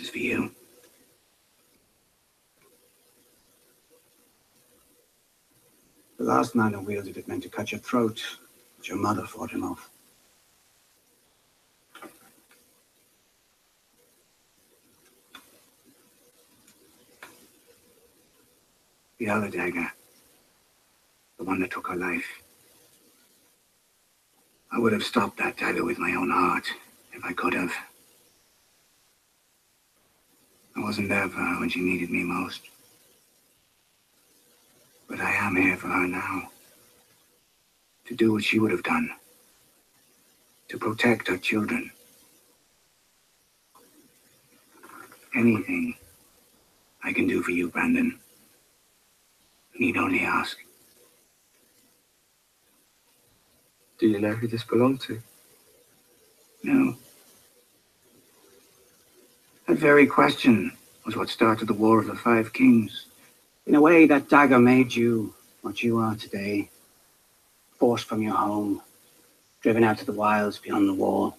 for you. The last man who wielded it meant to cut your throat, but your mother fought him off. The other dagger, the one that took her life. I would have stopped that dagger with my own heart, if I could have. I wasn't there for her when she needed me most. But I am here for her now. To do what she would have done. To protect her children. Anything I can do for you, Brandon. Need only ask. Do you know who this belonged to? No. That very question was what started the War of the Five Kings. In a way, that dagger made you what you are today. Forced from your home, driven out to the wilds beyond the wall.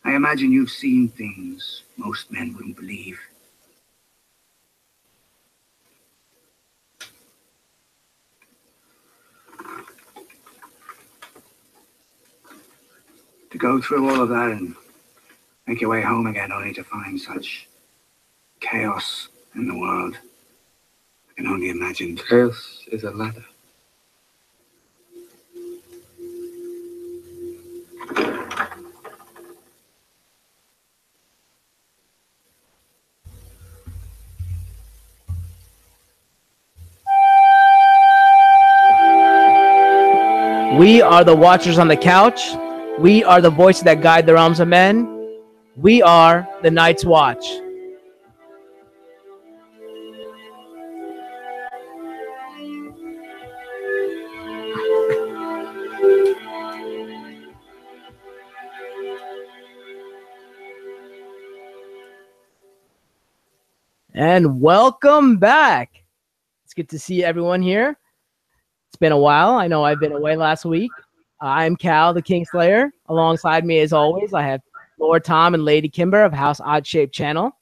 I imagine you've seen things most men wouldn't believe. To go through all of that and make your way home again only to find such chaos in the world. I can only imagine. Chaos is a ladder. We are the Watchers on the Couch. We are the voices that guide the realms of men. We are the Night's Watch. And welcome back. It's good to see everyone here. It's been a while. I know I've been away last week. I'm Kal the Kingslayer. Alongside me, as always, I have Lord Tom and Lady Kimber of House Odd Shape Channel.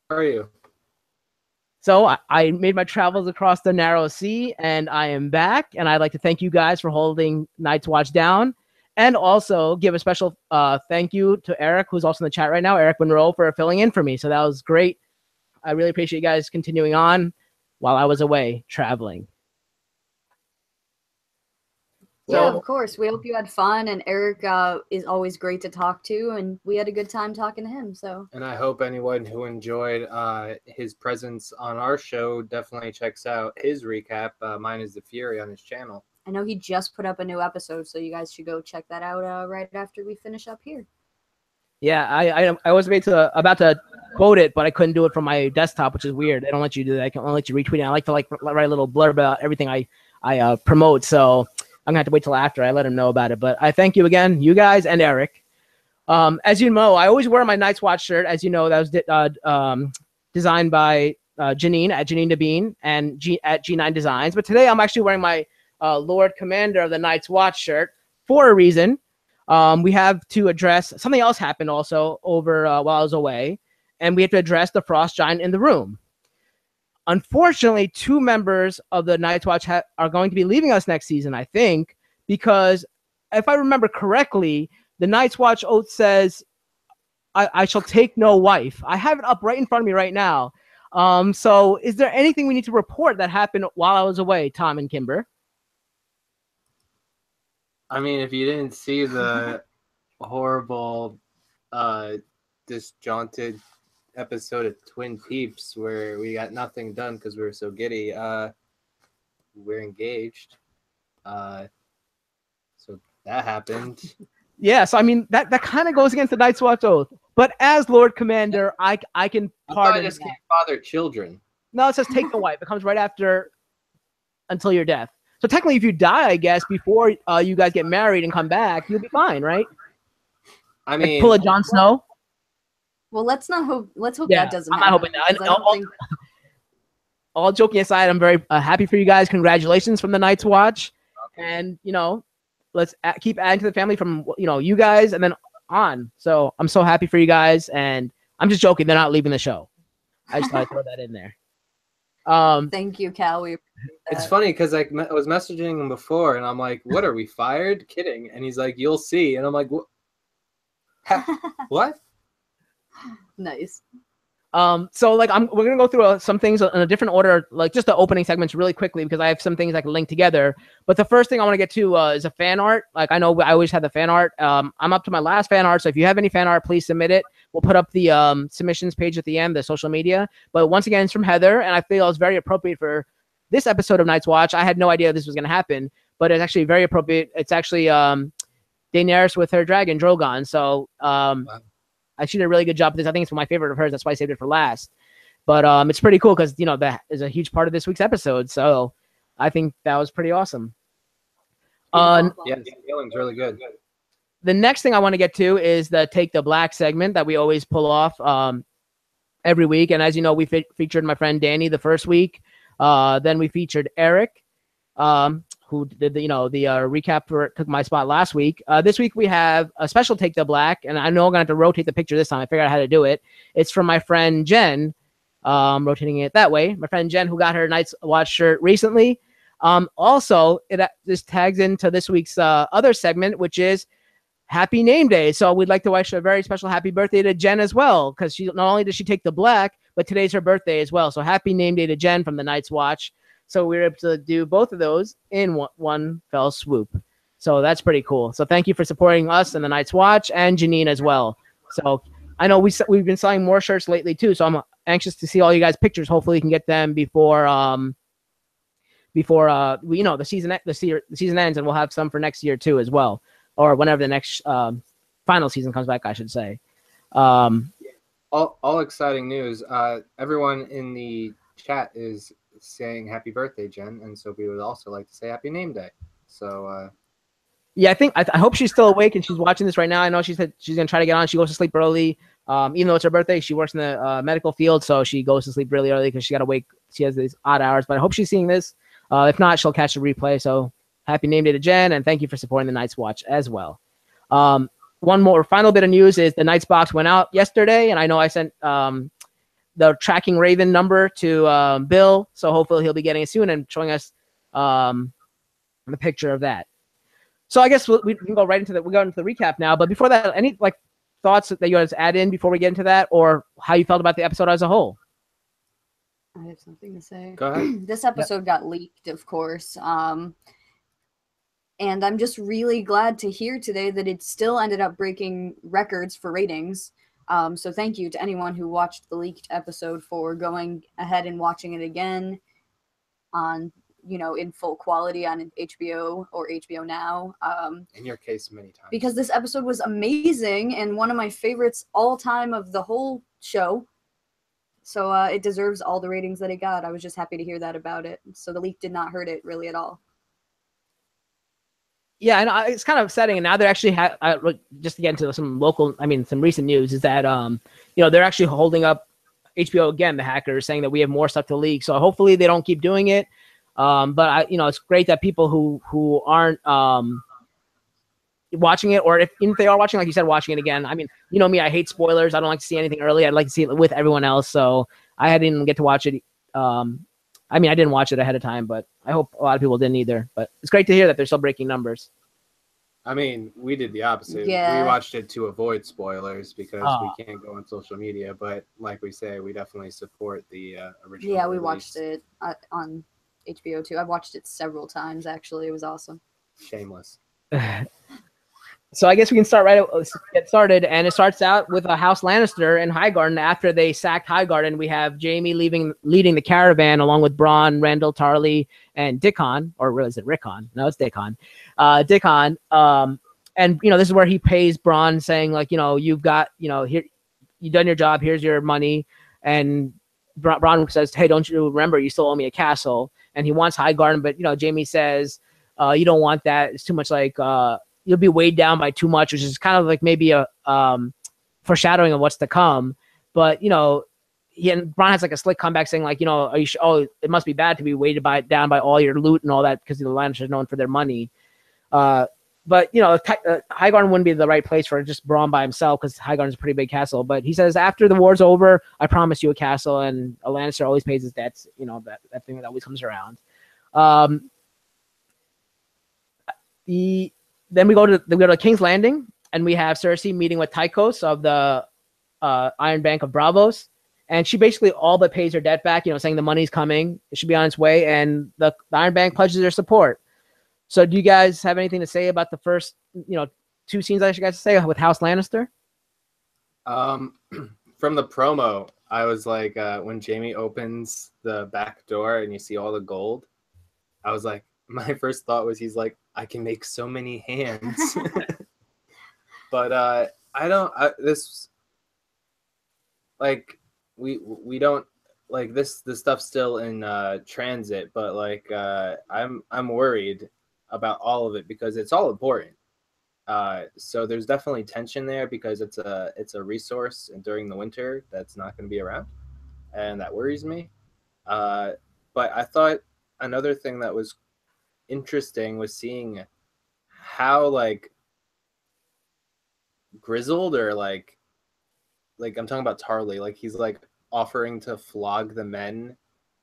How are you? So I made my travels across the narrow sea, and I am back. And I'd like to thank you guys for holding Night's Watch down, and also give a special thank you to Eric, who's also in the chat right now, Eric Monroe, for filling in for me. So that was great. I really appreciate you guys continuing on while I was away traveling. Yeah, of course. We hope you had fun, and Eric is always great to talk to, and we had a good time talking to him. So, and I hope anyone who enjoyed his presence on our show definitely checks out his recap. Mine is the Fury on his channel. I know he just put up a new episode, so you guys should go check that out right after we finish up here. Yeah, I was about to quote it, but I couldn't do it from my desktop, which is weird. They don't let you do that. I can only let you retweet it. I like to write a little blurb about everything I promote. So I'm gonna have to wait till after I let him know about it. But I thank you again, you guys and Eric. As you know, I always wear my Night's Watch shirt. As you know, that was designed by Janine at Janine Devine and at G9 Designs. But today I'm actually wearing my Lord Commander of the Night's Watch shirt for a reason. We have to address something else happened also over while I was away, and we have to address the Frost Giant in the room. Unfortunately, 2 members of the Night's Watch are going to be leaving us next season, I think, because if I remember correctly, the Night's Watch oath says, I shall take no wife. I have it up right in front of me right now. So is there anything we need to report that happened while I was away, Tom and Kimber? I mean, if you didn't see the horrible, disjointed episode of Twin Peeps where we got nothing done because we were so giddy, we're engaged. So that happened. Yeah, so I mean, that kind of goes against the Night's Watch oath. But as Lord Commander, I can pardon. I just can't father children. No, it says take the wife. It comes right after until your death. So technically, if you die, I guess, before you guys get married and come back, you'll be fine, right? I mean, like pull a Jon Snow. Well, let's hope that doesn't happen. I'm not hoping that. All joking aside, I'm very happy for you guys. Congratulations from the Night's Watch. Okay. And, you know, let's keep adding to the family from, you know, you guys and then on. So I'm so happy for you guys. And I'm just joking. They're not leaving the show. I just thought I'd throw that in there. Thank you, Kal. We appreciate that. It's funny because I was messaging him before, and I'm like, "What are we fired? Kidding?" And he's like, "You'll see." And I'm like, "What?" Nice. So like we're gonna go through some things in a different order, like just the opening segments really quickly because I have some things I can link together. But the first thing I want to get to is a fan art. Like I know I always had the fan art. I'm up to my last fan art, so if you have any fan art, please submit it. We'll put up the submissions page at the end, the social media. But once again, it's from Heather, and I feel it's very appropriate for this episode of Night's Watch. I had no idea this was gonna happen, but it's actually very appropriate. It's actually Daenerys with her dragon Drogon. So wow. She did a really good job with this. I think it's my favorite of hers. That's why I saved it for last. But it's pretty cool because, you know, that is a huge part of this week's episode. So I think that was pretty awesome. Yeah, the feeling's really good. The next thing I want to get to is the Take the Black segment that we always pull off every week. And as you know, we featured my friend Danny the first week. Then we featured Eric, who did the recap for Took My Spot last week. This week we have a special Take the Black, and I know I'm gonna have to rotate the picture this time. I figured out how to do it. It's from my friend Jen. Rotating it that way. My friend Jen, who got her Night's Watch shirt recently. Also, this tags into this week's other segment, which is Happy Name Day. So we'd like to wish a very special happy birthday to Jen as well, because she not only does she take the black, but today's her birthday as well. So happy name day to Jen from the Night's Watch. So we were able to do both of those in one fell swoop. So that's pretty cool. So thank you for supporting us and the Night's Watch and Janine as well. So I know we've been selling more shirts lately too. So I'm anxious to see all you guys' pictures. Hopefully we can get them before the season ends, and we'll have some for next year too as well, or whenever the next final season comes back, I should say. All exciting news. Everyone in the chat is saying happy birthday, Jen, and so we would also like to say happy name day. So yeah, I hope she's still awake and she's watching this right now. I know she said she's gonna try to get on. She goes to sleep early, even though it's her birthday. She works in the medical field, so she goes to sleep really early because she gotta wake. She has these odd hours, but I hope she's seeing this. If not, she'll catch the replay. So happy name day to Jen, and thank you for supporting the Night's Watch as well. One more final bit of news is the Night's Box went out yesterday, and I know I sent the tracking Raven number to Bill, so hopefully he'll be getting it soon and showing us the picture of that. So I guess we can go right into we go into the recap now. But before that, any thoughts that you guys add in before we get into that, or how you felt about the episode as a whole? I have something to say. Go ahead. This episode got leaked, of course. And I'm just really glad to hear today that it still ended up breaking records for ratings. So thank you to anyone who watched the leaked episode for going ahead and watching it again on, in full quality on HBO or HBO Now. In your case, many times. Because this episode was amazing and one of my favorites all time of the whole show. So it deserves all the ratings that it got. I was just happy to hear that about it. So the leak did not hurt it really at all. Yeah, and it's kind of upsetting. And now they're actually just to get into some recent news is that they're actually holding up HBO again, the hackers, saying that we have more stuff to leak. So hopefully they don't keep doing it. But it's great that people who aren't watching it, or if they are watching, like you said, watching it again. I mean, you know me, I hate spoilers. I don't like to see anything early. I'd like to see it with everyone else. So I didn't get to watch it. I didn't watch it ahead of time, but I hope a lot of people didn't either. But it's great to hear that they're still breaking numbers. I mean, we did the opposite. Yeah. We watched it to avoid spoilers because we can't go on social media. But like we say, we definitely support the original. Yeah, we release. watched it on HBO too. I've watched it several times, actually. It was awesome. Shameless. So I guess we can get started, and it starts out with a House Lannister and Highgarden. After they sacked Highgarden, we have Jaime leading the caravan along with Bronn, Randall, Tarly, and Dickon, or is it Rickon? No, it's Dickon. Dickon, and this is where he pays Bronn, saying you've got here, you've done your job. Here's your money, and Bronn says, hey, don't you remember you still owe me a castle? And he wants Highgarden, but Jaime says, you don't want that. It's too much you'll be weighed down by too much, which is kind of like maybe a foreshadowing of what's to come. But Bronn has a slick comeback saying are you it must be bad to be weighted down by all your loot and all that because the Lannisters are known for their money. but Highgarden wouldn't be the right place for just Braun by himself because Highgarden's a pretty big castle. But he says after the war's over, I promise you a castle, and a Lannister always pays his debts. That thing that always comes around. Then we go to King's Landing, and we have Cersei meeting with Tychos of the Iron Bank of Bravos, and she basically all but pays her debt back. Saying the money's coming, it should be on its way, and the Iron Bank pledges their support. So do you guys have anything to say about the first, 2 scenes I should guys say with House Lannister? From the promo, I was like, when Jaime opens the back door and you see all the gold, I was like, my first thought was he's like, I can make so many hands. But we don't like this stuff's still in transit, but like I'm worried about all of it because it's all important. So there's definitely tension there because it's a resource and during the winter that's not going to be around, and that worries me. But I thought another thing that was interesting was seeing how like grizzled or like I'm talking about Tarly, like he's like offering to flog the men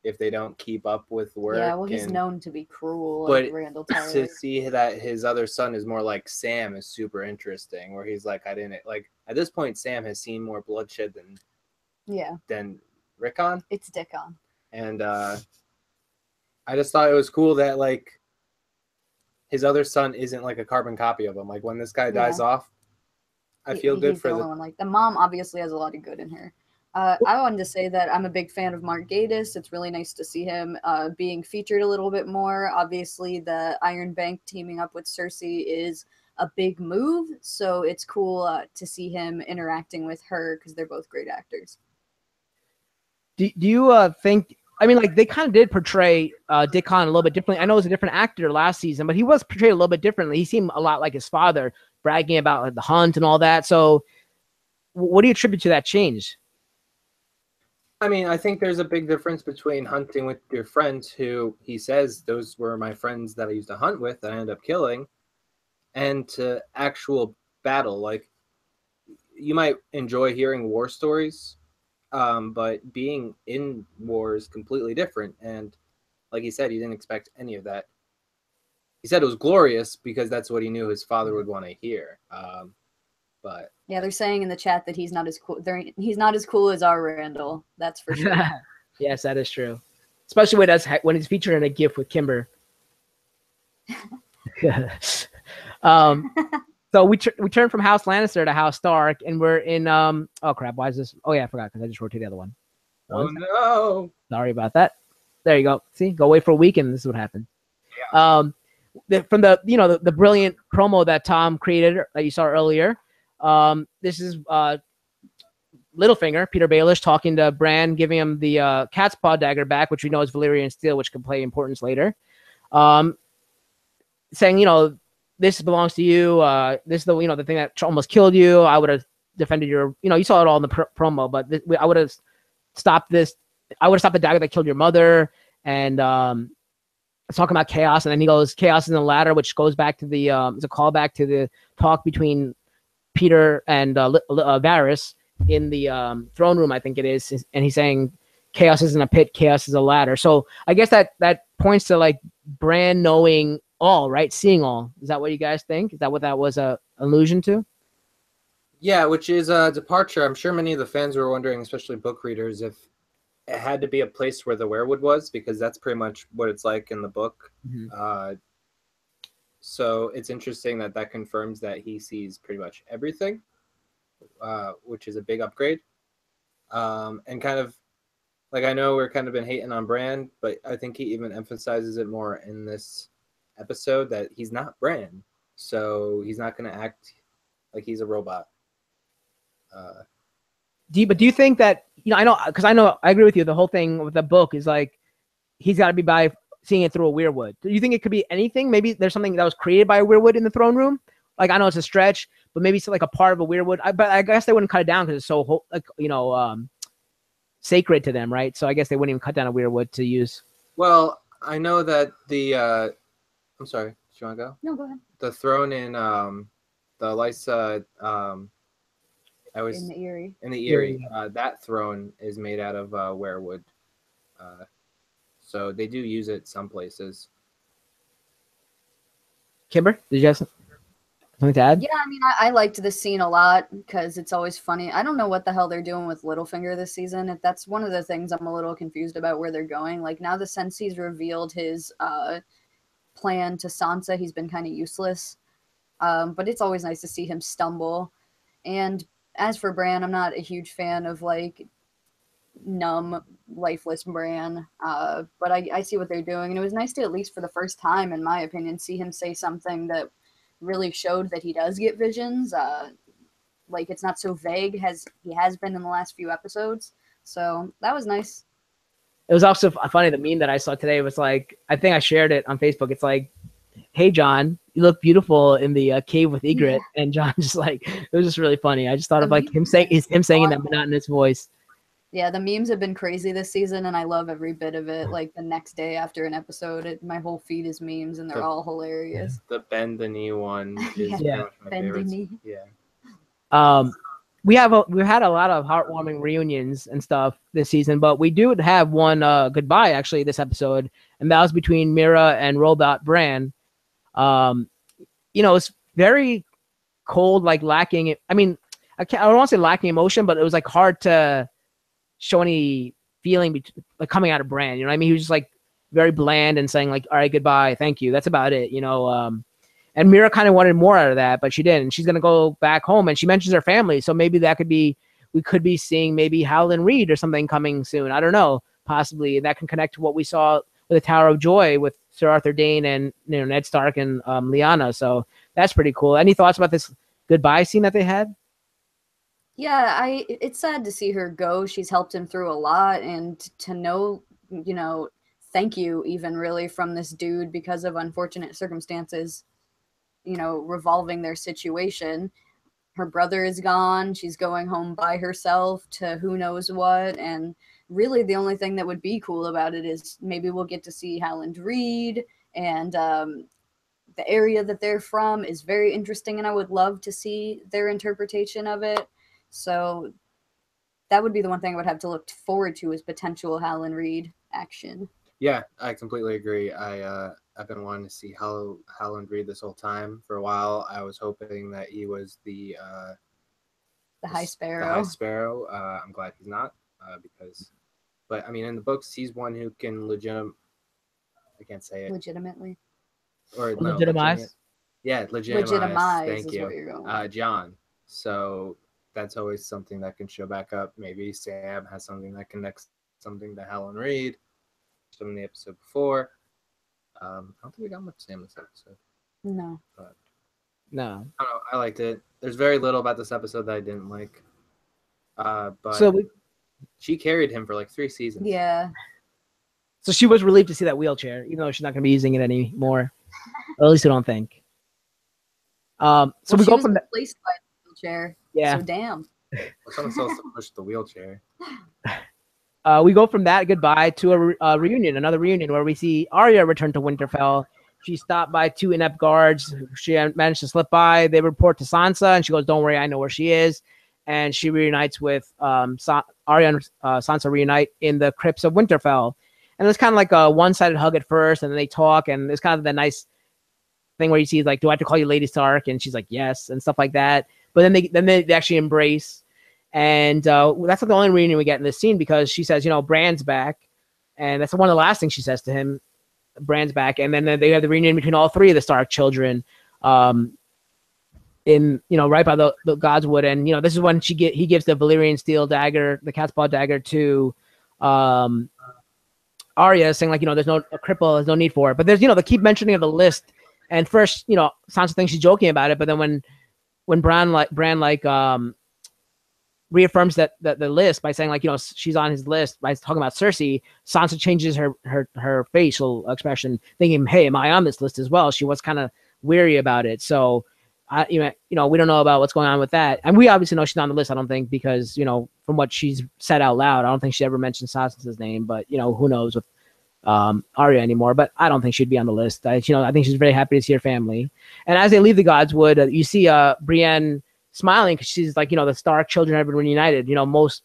if they don't keep up with work. Yeah, well, he's known to be cruel. But like Randall Tarly. to see that his other son is more like Sam is super interesting. Where he's like, I didn't like at this point. Sam has seen more bloodshed than Rickon. It's Dickon. And I just thought it was cool that like his other son isn't like a carbon copy of him. Like when this guy dies off, I feel good for the one. Like the mom obviously has a lot of good in her. I wanted to say that I'm a big fan of Mark Gatiss. It's really nice to see him being featured a little bit more. Obviously, the Iron Bank teaming up with Cersei is a big move, so it's cool to see him interacting with her because they're both great actors. Do you think? I mean, like they kind of did portray Dickon a little bit differently. I know it was a different actor last season, but he was portrayed a little bit differently. He seemed a lot like his father, bragging about like, the hunt and all that. So, what do you attribute to that change? I mean, I think there's a big difference between hunting with your friends who he says those were my friends that I used to hunt with that I ended up killing, and to actual battle. Like, you might enjoy hearing war stories, but being in war is completely different. And like he said, he didn't expect any of that. He said it was glorious because that's what he knew his father would want to hear. But yeah, they're saying in the chat that he's not as cool. He's not as cool as our Randall. That's for sure. Yes, that is true. Especially when he's featured in a GIF with Kimber. So we turn from House Lannister to House Stark, and we're in oh crap, why is this? Oh yeah, I forgot because I just wrote to the other one. Oh no! Sorry about that. There you go. See, go away for a week, and this is what happened. Yeah. From the brilliant promo that Tom created that you saw earlier. This is Littlefinger, Peter Baelish, talking to Bran, giving him the cat's paw dagger back, which we know is Valyrian steel, which can play importance later. Saying, this belongs to you. This is the thing that almost killed you. I would have defended your, you saw it all in the promo, but I would have stopped this. I would have stopped the dagger that killed your mother. And talking about chaos, and then he goes, chaos is in the ladder, which goes back to the it's a callback to the talk between Peter and Varys in the throne room, I think it is, and he's saying chaos isn't a pit, chaos is a ladder. So I guess that points to like Bran knowing all, right, seeing all. Is that what you guys think? Is that what that was a allusion to? Yeah, which is a departure. I'm sure many of the fans were wondering, especially book readers, if it had to be a place where the werewood was, because that's pretty much what it's like in the book. Mm-hmm. So it's interesting that confirms that he sees pretty much everything, which is a big upgrade. And kind of, like, I know we're kind of been hating on Bran, but I think he even emphasizes it more in this episode that he's not Bran. So he's not going to act like he's a robot. Do you think that, I agree with you. The whole thing with the book is like, he's got to be by seeing it through a weirwood. Do you think it could be anything? Maybe there's something that was created by a weirwood in the throne room. Like, I know it's a stretch, but maybe it's like a part of a weirwood. But I guess they wouldn't cut it down because it's so, sacred to them, right? So I guess they wouldn't even cut down a weirwood to use. Well, I know that the, I'm sorry, you want to go? No, go ahead. The throne in the Lysa In the Eyrie. in the Eyrie. That throne is made out of werewood. So they do use it some places. Kimber, did you have something to add? Yeah, I mean, I liked this scene a lot because it's always funny. I don't know what the hell they're doing with Littlefinger this season. That's one of the things I'm a little confused about where they're going. Like, now the Sensi's revealed his plan to Sansa, he's been kind of useless. But it's always nice to see him stumble. And as for Bran, I'm not a huge fan of, like, numb, lifeless Bran. But I see what they're doing. And it was nice to, at least for the first time, in my opinion, see him say something that really showed that he does get visions. Like, it's not so vague as he has been in the last few episodes. So that was nice. It was also funny. The meme that I saw today was like, I think I shared it on Facebook. It's like, hey, John, you look beautiful in the cave with Ygritte. Yeah. And John just like, it was just really funny. I just thought of like him saying in that monotonous voice. Yeah, the memes have been crazy this season, and I love every bit of it. Like, the next day after an episode, my whole feed is memes, and they're all hilarious. The bend the knee one is yeah, my bend favorite. the knee. Yeah. We've had a lot of heartwarming reunions and stuff this season, but we do have one goodbye actually this episode, and that was between Mira and Robot Bran. It's very cold, like lacking. I mean, I don't want to say lacking emotion, but it was like hard to show any feeling like coming out of Bran. You know what I mean? He was just like very bland and saying like, all right, goodbye, thank you. That's about it, and Mira kind of wanted more out of that, but she didn't. She's going to go back home, and she mentions her family. So maybe we could be seeing maybe Howland Reed or something coming soon. I don't know, possibly. That can connect to what we saw with the Tower of Joy with Sir Arthur Dayne and Ned Stark and Lyanna. So that's pretty cool. Any thoughts about this goodbye scene that they had? Yeah, it's sad to see her go. She's helped him through a lot, and to know, thank you even really from this dude because of unfortunate circumstances, revolving their situation. Her brother is gone. She's going home by herself to who knows what, and really the only thing that would be cool about it is maybe we'll get to see Howland Reed, and the area that they're from is very interesting, and I would love to see their interpretation of it. So that would be the one thing I would have to look forward to is potential Howland Reed action. Yeah, I completely agree. I've been wanting to see Howland Reed this whole time. For a while, I was hoping that he was the High Sparrow. The High Sparrow. I'm glad he's not but I mean, in the books, he's one who can I can't say it. Legitimately. Or legitimize. Legitimize. Thank is you. What you're going. John. So that's always something that can show back up. Maybe Sam has something that connects something to Howland Reed from the episode before. I don't think we got much Sam this episode. No. But no. I don't know. I liked it. There's very little about this episode that I didn't like. But she carried him for like 3 seasons. Yeah. So she was relieved to see that wheelchair, even though she's not going to be using it anymore. Or at least I don't think. So we go from replaced by the wheelchair. Yeah. So damn. Someone's supposed to push the wheelchair. We go from that goodbye to a reunion, another reunion where we see Arya return to Winterfell. She stopped by 2 inept guards. She managed to slip by. They report to Sansa, and she goes, "Don't worry, I know where she is." And she reunites with Arya and Sansa reunite in the crypts of Winterfell. And it's kind of like a one-sided hug at first, and then they talk, and it's kind of the nice thing where you see like, "Do I have to call you Lady Stark?" And she's like, "Yes," and stuff like that. But then they actually embrace. And that's not the only reunion we get in this scene, because she says, Bran's back. And that's one of the last things she says to him. Bran's back. And then they have the reunion between all 3 of the Stark children in right by the Godswood. And, this is when he gives the Valyrian steel dagger, the cat's paw dagger to Arya, saying like, there's no a cripple, there's no need for it. But there's, they keep mentioning the list. And first, Sansa thinks she's joking about it. But then when Bran reaffirms that the list by saying like, she's on his list by talking about Cersei, Sansa changes her facial expression, thinking, hey, am I on this list as well? She was kind of weary about it. So we don't know about what's going on with that. And we obviously know she's not on the list, I don't think, because, from what she's said out loud, I don't think she ever mentioned Sansa's name, but who knows with Arya anymore, but I don't think she'd be on the list. I think she's very happy to see her family. And as they leave the Godswood, you see Brienne smiling because she's like, the Stark children have been reunited. Most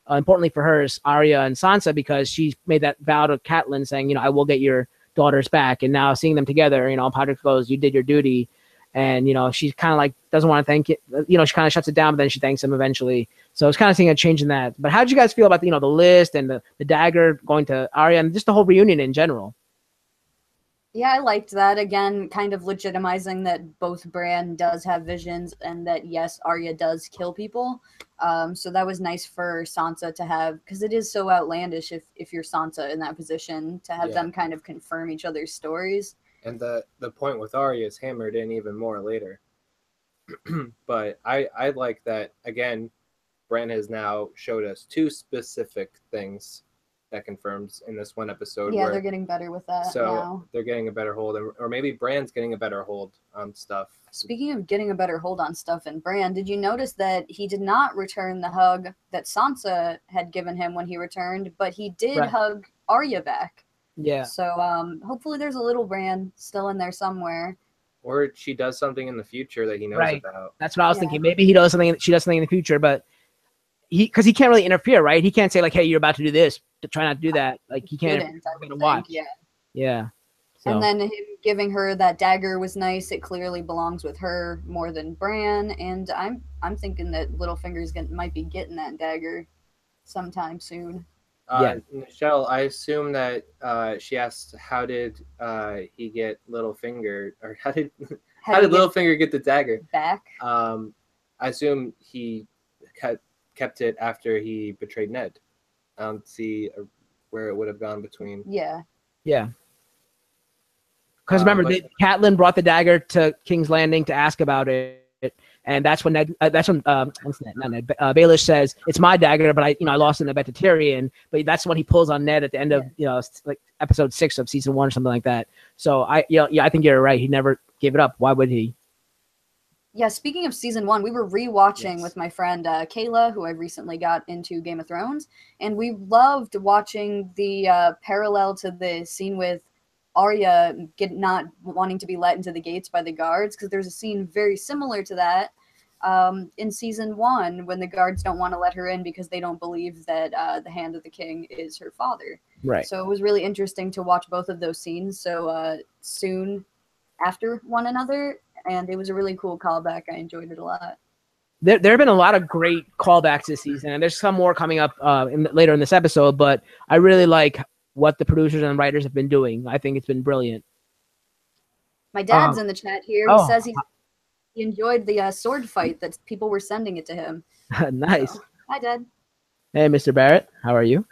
importantly for her is Arya and Sansa, because she made that vow to Catelyn saying, I will get your daughters back. And now seeing them together, Podrick goes, you did your duty. And, she kind of like doesn't want to thank it. She kind of shuts it down, but then she thanks him eventually. So it's kind of seeing a change in that. But how did you guys feel about the list and the dagger going to Arya and just the whole reunion in general? Yeah, I liked that. Again, kind of legitimizing that both Bran does have visions and that, yes, Arya does kill people. So that was nice for Sansa to have, because it is so outlandish if you're Sansa in that position, to have them kind of confirm each other's stories. And the point with Arya is hammered in even more later. But I like that, again, Bran has now showed us two specific things that confirms in this one episode. Yeah, they're getting better with that now. They're getting a better hold, or maybe Bran's getting a better hold on stuff. Speaking of getting a better hold on stuff in Bran, did you notice that he did not return the hug that Sansa had given him when he returned, but he did hug Arya back? Yeah. So hopefully there's a little Bran still in there somewhere. Or she does something in the future that he knows about. That's what I was thinking. Maybe she does something in the future, but because he can't really interfere, right? He can't say like, "Hey, you're about to do this. Try not to do that." Like he can't watch. Yeah. So. And then him giving her that dagger was nice. It clearly belongs with her more than Bran. And I'm thinking that Littlefinger's might be getting that dagger sometime soon. Michelle, I assume that she asked, "How did he get Littlefinger, or how did Littlefinger get the dagger back?" I assume he kept it after he betrayed Ned. See where it would have gone between. Yeah. Because remember, Catelyn brought the dagger to King's Landing to ask about it, and that's when Baelish says it's my dagger, but I lost it in the bet to Tyrion. But that's when he pulls on Ned at the end of like episode 6 of season 1 or something like that. So I think you're right. He never gave it up. Why would he? Yeah, speaking of season 1, we were rewatching with my friend Kayla, who I recently got into Game of Thrones, and we loved watching the parallel to the scene with Arya not wanting to be let into the gates by the guards, because there's a scene very similar to that in season 1 when the guards don't want to let her in because they don't believe that the Hand of the King is her father. Right. So it was really interesting to watch both of those scenes so soon after one another. And it was a really cool callback. I enjoyed it a lot. There have been a lot of great callbacks this season, and there's some more coming up later in this episode, but I really like what the producers and writers have been doing. I think it's been brilliant. My dad's in the chat here. He says he enjoyed the sword fight that people were sending it to him. Nice. So, hi, Dad. Hey, Mr. Barrett. How are you?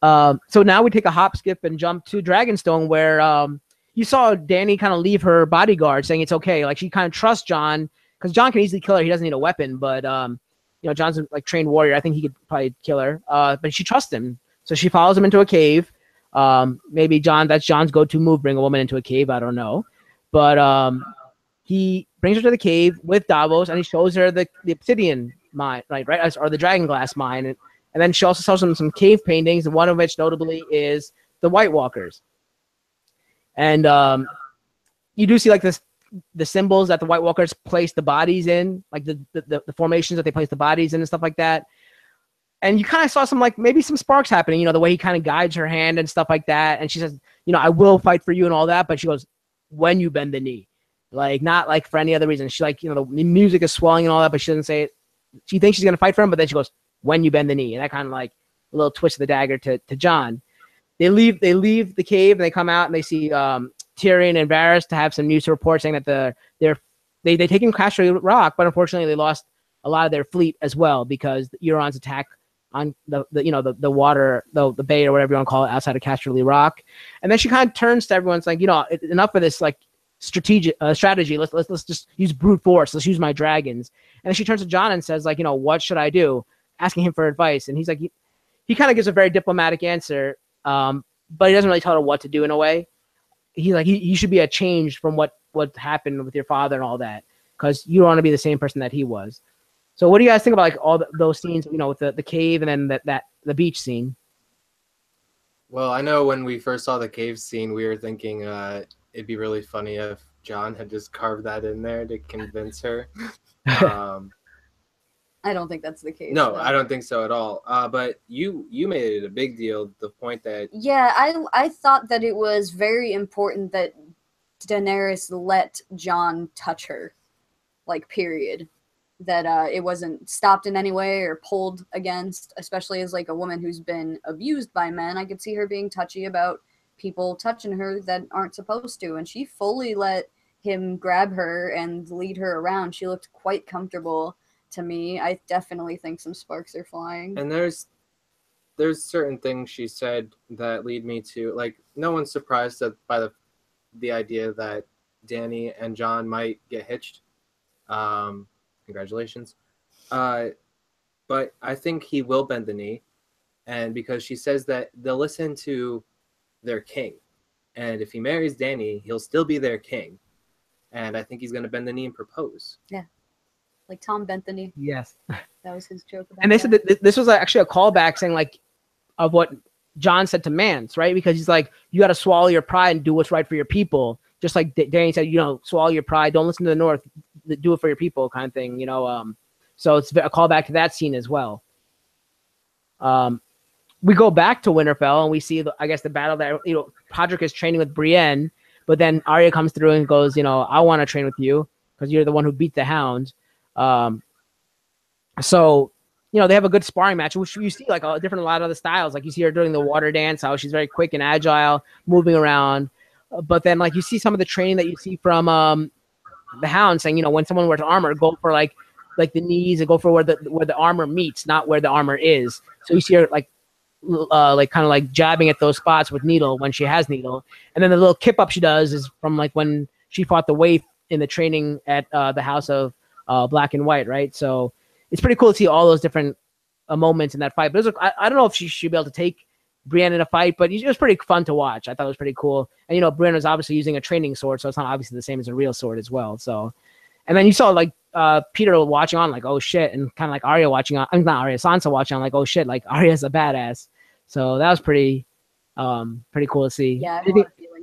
So now we take a hop, skip, and jump to Dragonstone, where you saw Dany kind of leave her bodyguard saying it's okay. Like she kind of trusts Jon, because Jon can easily kill her. He doesn't need a weapon, but Jon's a trained warrior. I think he could probably kill her. But she trusts him. So she follows him into a cave. Maybe that's Jon's go-to move, bring a woman into a cave. I don't know. But he brings her to the cave with Davos, and he shows her the obsidian mine, right? Or the dragon glass mine. And then she also shows him some cave paintings, and one of which notably is the White Walkers. And you do see like the symbols that the White Walkers place the bodies in, like the formations that they place the bodies in and stuff like that. And you kind of saw some maybe some sparks happening, the way he kind of guides her hand and stuff like that. And she says, I will fight for you and all that. But she goes, when you bend the knee, not like for any other reason. She the music is swelling and all that, but she doesn't say it. She thinks she's going to fight for him, but then she goes, when you bend the knee. And that kind of a little twist of the dagger to Jon. They leave the cave and they come out and they see Tyrion and Varys to have some news to report saying that they taken Casterly Rock, but unfortunately they lost a lot of their fleet as well because the Euron's attack on the water, the bay or whatever you want to call it outside of Casterly Rock. And then she kind of turns to everyone, it's like, enough of this strategy. Let's just use brute force. Let's use my dragons. And then she turns to Jon and says what should I do? Asking him for advice. And he's like, he kind of gives a very diplomatic answer. But he doesn't really tell her what to do in a way. He's like, he should be a change from what happened with your father and all that, because you don't want to be the same person that he was. So what do you guys think about all those scenes, with the cave and then that the beach scene? Well, I know when we first saw the cave scene, we were thinking it'd be really funny if John had just carved that in there to convince her. I don't think that's the case. No, though. I don't think so at all. But you made it a big deal. The point that Yeah, I thought that it was very important that Daenerys let Jon touch her, like, period. That it wasn't stopped in any way or pulled against, especially as like a woman who's been abused by men. I could see her being touchy about people touching her that aren't supposed to, and she fully let him grab her and lead her around. She looked quite comfortable to me. I definitely think some sparks are flying. and there's certain things she said that lead me to, like, no one's surprised by the idea that Dany and Jon might get hitched. Congratulations. But I think he will bend the knee, and because she says that they'll listen to their king, and if he marries Dany, he'll still be their king, and I think he's going to bend the knee and propose. Yeah, like Tom bent the knee. Yes. That was his joke. About And they said that this was actually a callback saying, like, of what John said to Mance, right? Because he's like, you got to swallow your pride and do what's right for your people. Just like Dany said, swallow your pride. Don't listen to the North. Do it for your people, kind of thing, So it's a callback to that scene as well. We go back to Winterfell and we see, the battle that, Podrick is training with Brienne, but then Arya comes through and goes, I want to train with you because you're the one who beat the Hound. So, they have a good sparring match, which you see like a lot of other styles. Like you see her during the water dance, how she's very quick and agile, moving around. But then, like, you see some of the training that you see from the Hound, saying, when someone wears armor, go for like the knees and go for where the armor meets, not where the armor is. So you see her like kind of like jabbing at those spots with needle when she has needle, and then the little kip up she does is from like when she fought the Waif in the training at the House of Black and White, right? So it's pretty cool to see all those different moments in that fight. But I don't know if she should be able to take Brienne in a fight, but it was pretty fun to watch. I thought it was pretty cool. And, Brienne was obviously using a training sword, so it's not obviously the same as a real sword as well. So, and then you saw like Peter watching on like, oh shit, and kind of like Arya watching on, not Arya, Sansa watching on like, oh shit, like Arya's a badass. So that was pretty cool to see. Yeah.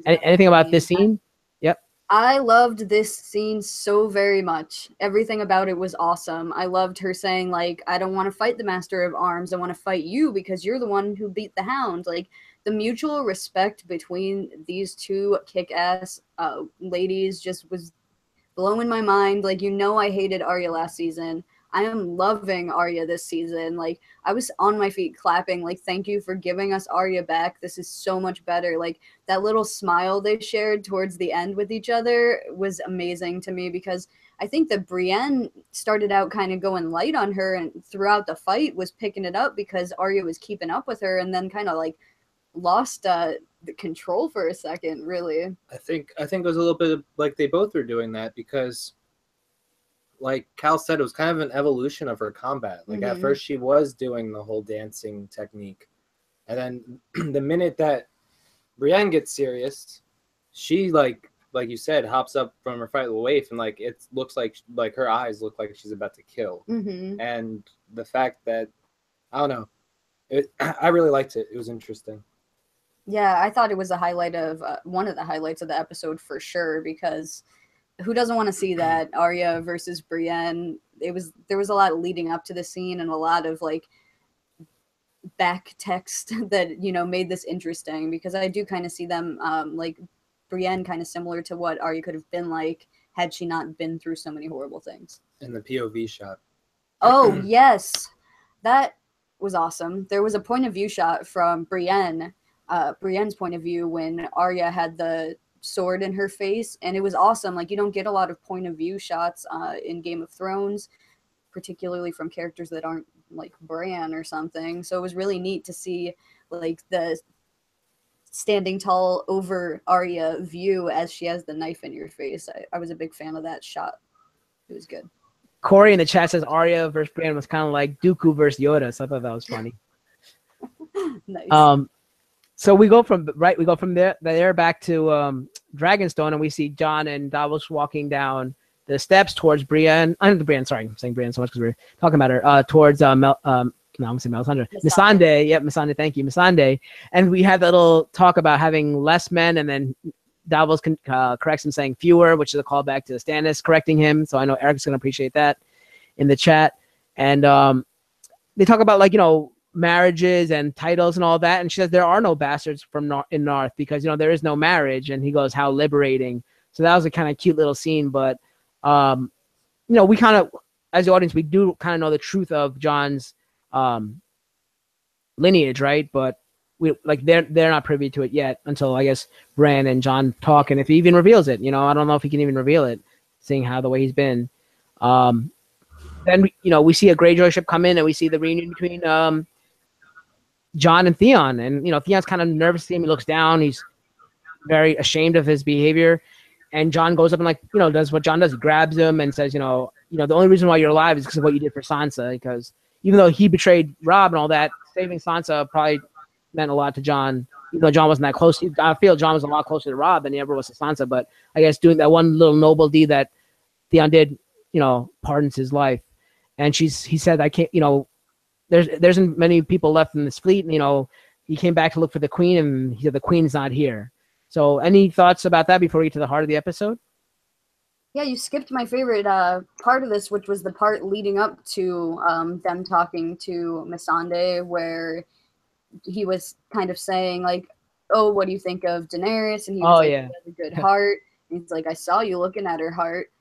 Anything about this scene? Yep. I loved this scene so very much. Everything about it was awesome. I loved her saying, like, I don't want to fight the Master of Arms. I want to fight you because you're the one who beat the Hound. Like, the mutual respect between these two kick-ass ladies just was blowing my mind. Like, I hated Arya last season. I am loving Arya this season. Like, I was on my feet clapping, like, thank you for giving us Arya back. This is so much better. Like, that little smile they shared towards the end with each other was amazing to me, because I think that Brienne started out kind of going light on her, and throughout the fight was picking it up because Arya was keeping up with her, and then kind of like lost the control for a second, really. I think it was a little bit of, like, they both were doing that because, like Kal said, it was kind of an evolution of her combat. Like, at first she was doing the whole dancing technique, and then the minute that Brienne gets serious, she like you said, hops up from her fight with Waif, and like it looks like her eyes look like she's about to kill. And the fact that, I don't know, I really liked it. It was interesting. Yeah, I thought it was a highlight of one of the highlights of the episode for sure, because who doesn't want to see that? Arya versus Brienne. There was a lot leading up to the scene and a lot of like back text that made this interesting, because I do kind of see them like Brienne kind of similar to what Arya could have been like had she not been through so many horrible things. And the POV shot. Oh yes, that was awesome. There was a point of view shot from Brienne's point of view when Arya had the sword in her face, and it was awesome. Like, you don't get a lot of point of view shots in Game of Thrones, particularly from characters that aren't like Bran or something. So it was really neat to see like the standing tall over Arya view as she has the knife in your face. I was a big fan of that shot. It was good. Corey in the chat says Arya versus Brienne was kind of like Dooku versus Yoda, so I thought that was funny. Nice. So we go from there back to Dragonstone, and we see Jon and Davos walking down the steps towards Brienne. I'm saying Brienne so much because we're talking about her. Towards No, I'm saying Melisandre. Missandei. Yep, Missandei. Thank you, Missandei. And we had that little talk about having less men, and then Davos corrects him saying fewer, which is a callback to Stannis correcting him. So I know Eric's going to appreciate that in the chat. And they talk about, like, you know, marriages and titles and all that. And she says there are no bastards in North because, you know, there is no marriage. And he goes, how liberating. So that was a kind of cute little scene. But, you know, we kind of, as the audience, we do kind of know the truth of Jon's lineage, right? But we, like, they're not privy to it yet until, I guess, Bran and Jon talk, and if he even reveals it, you know, I don't know if he can even reveal it, seeing how the way he's been. Then you know, we see a Greyjoy ship come in, and we see the reunion between Jon and Theon, and you know, Theon's kind of nervous to see him. He looks down, he's very ashamed of his behavior, and Jon goes up and, like, you know, does what Jon does. He grabs him and says, you know, the only reason why you're alive is because of what you did for Sansa, because even though he betrayed Robb and all that, saving Sansa probably meant a lot to Jon. Even though Jon wasn't that close, I feel Jon was a lot closer to Robb than he ever was to Sansa. But I guess doing that one little noble deed that Theon did, you know, pardons his life. And he said, I can't, you know, there isn't many people left in this fleet. And, you know, he came back to look for the queen, and he said the queen's not here. So any thoughts about that before we get to the heart of the episode? Yeah, you skipped my favorite part of this, which was the part leading up to them talking to Missandei, where he was kind of saying, like, oh, what do you think of Daenerys? And he was she has a good heart. And he's like, I saw you looking at her heart,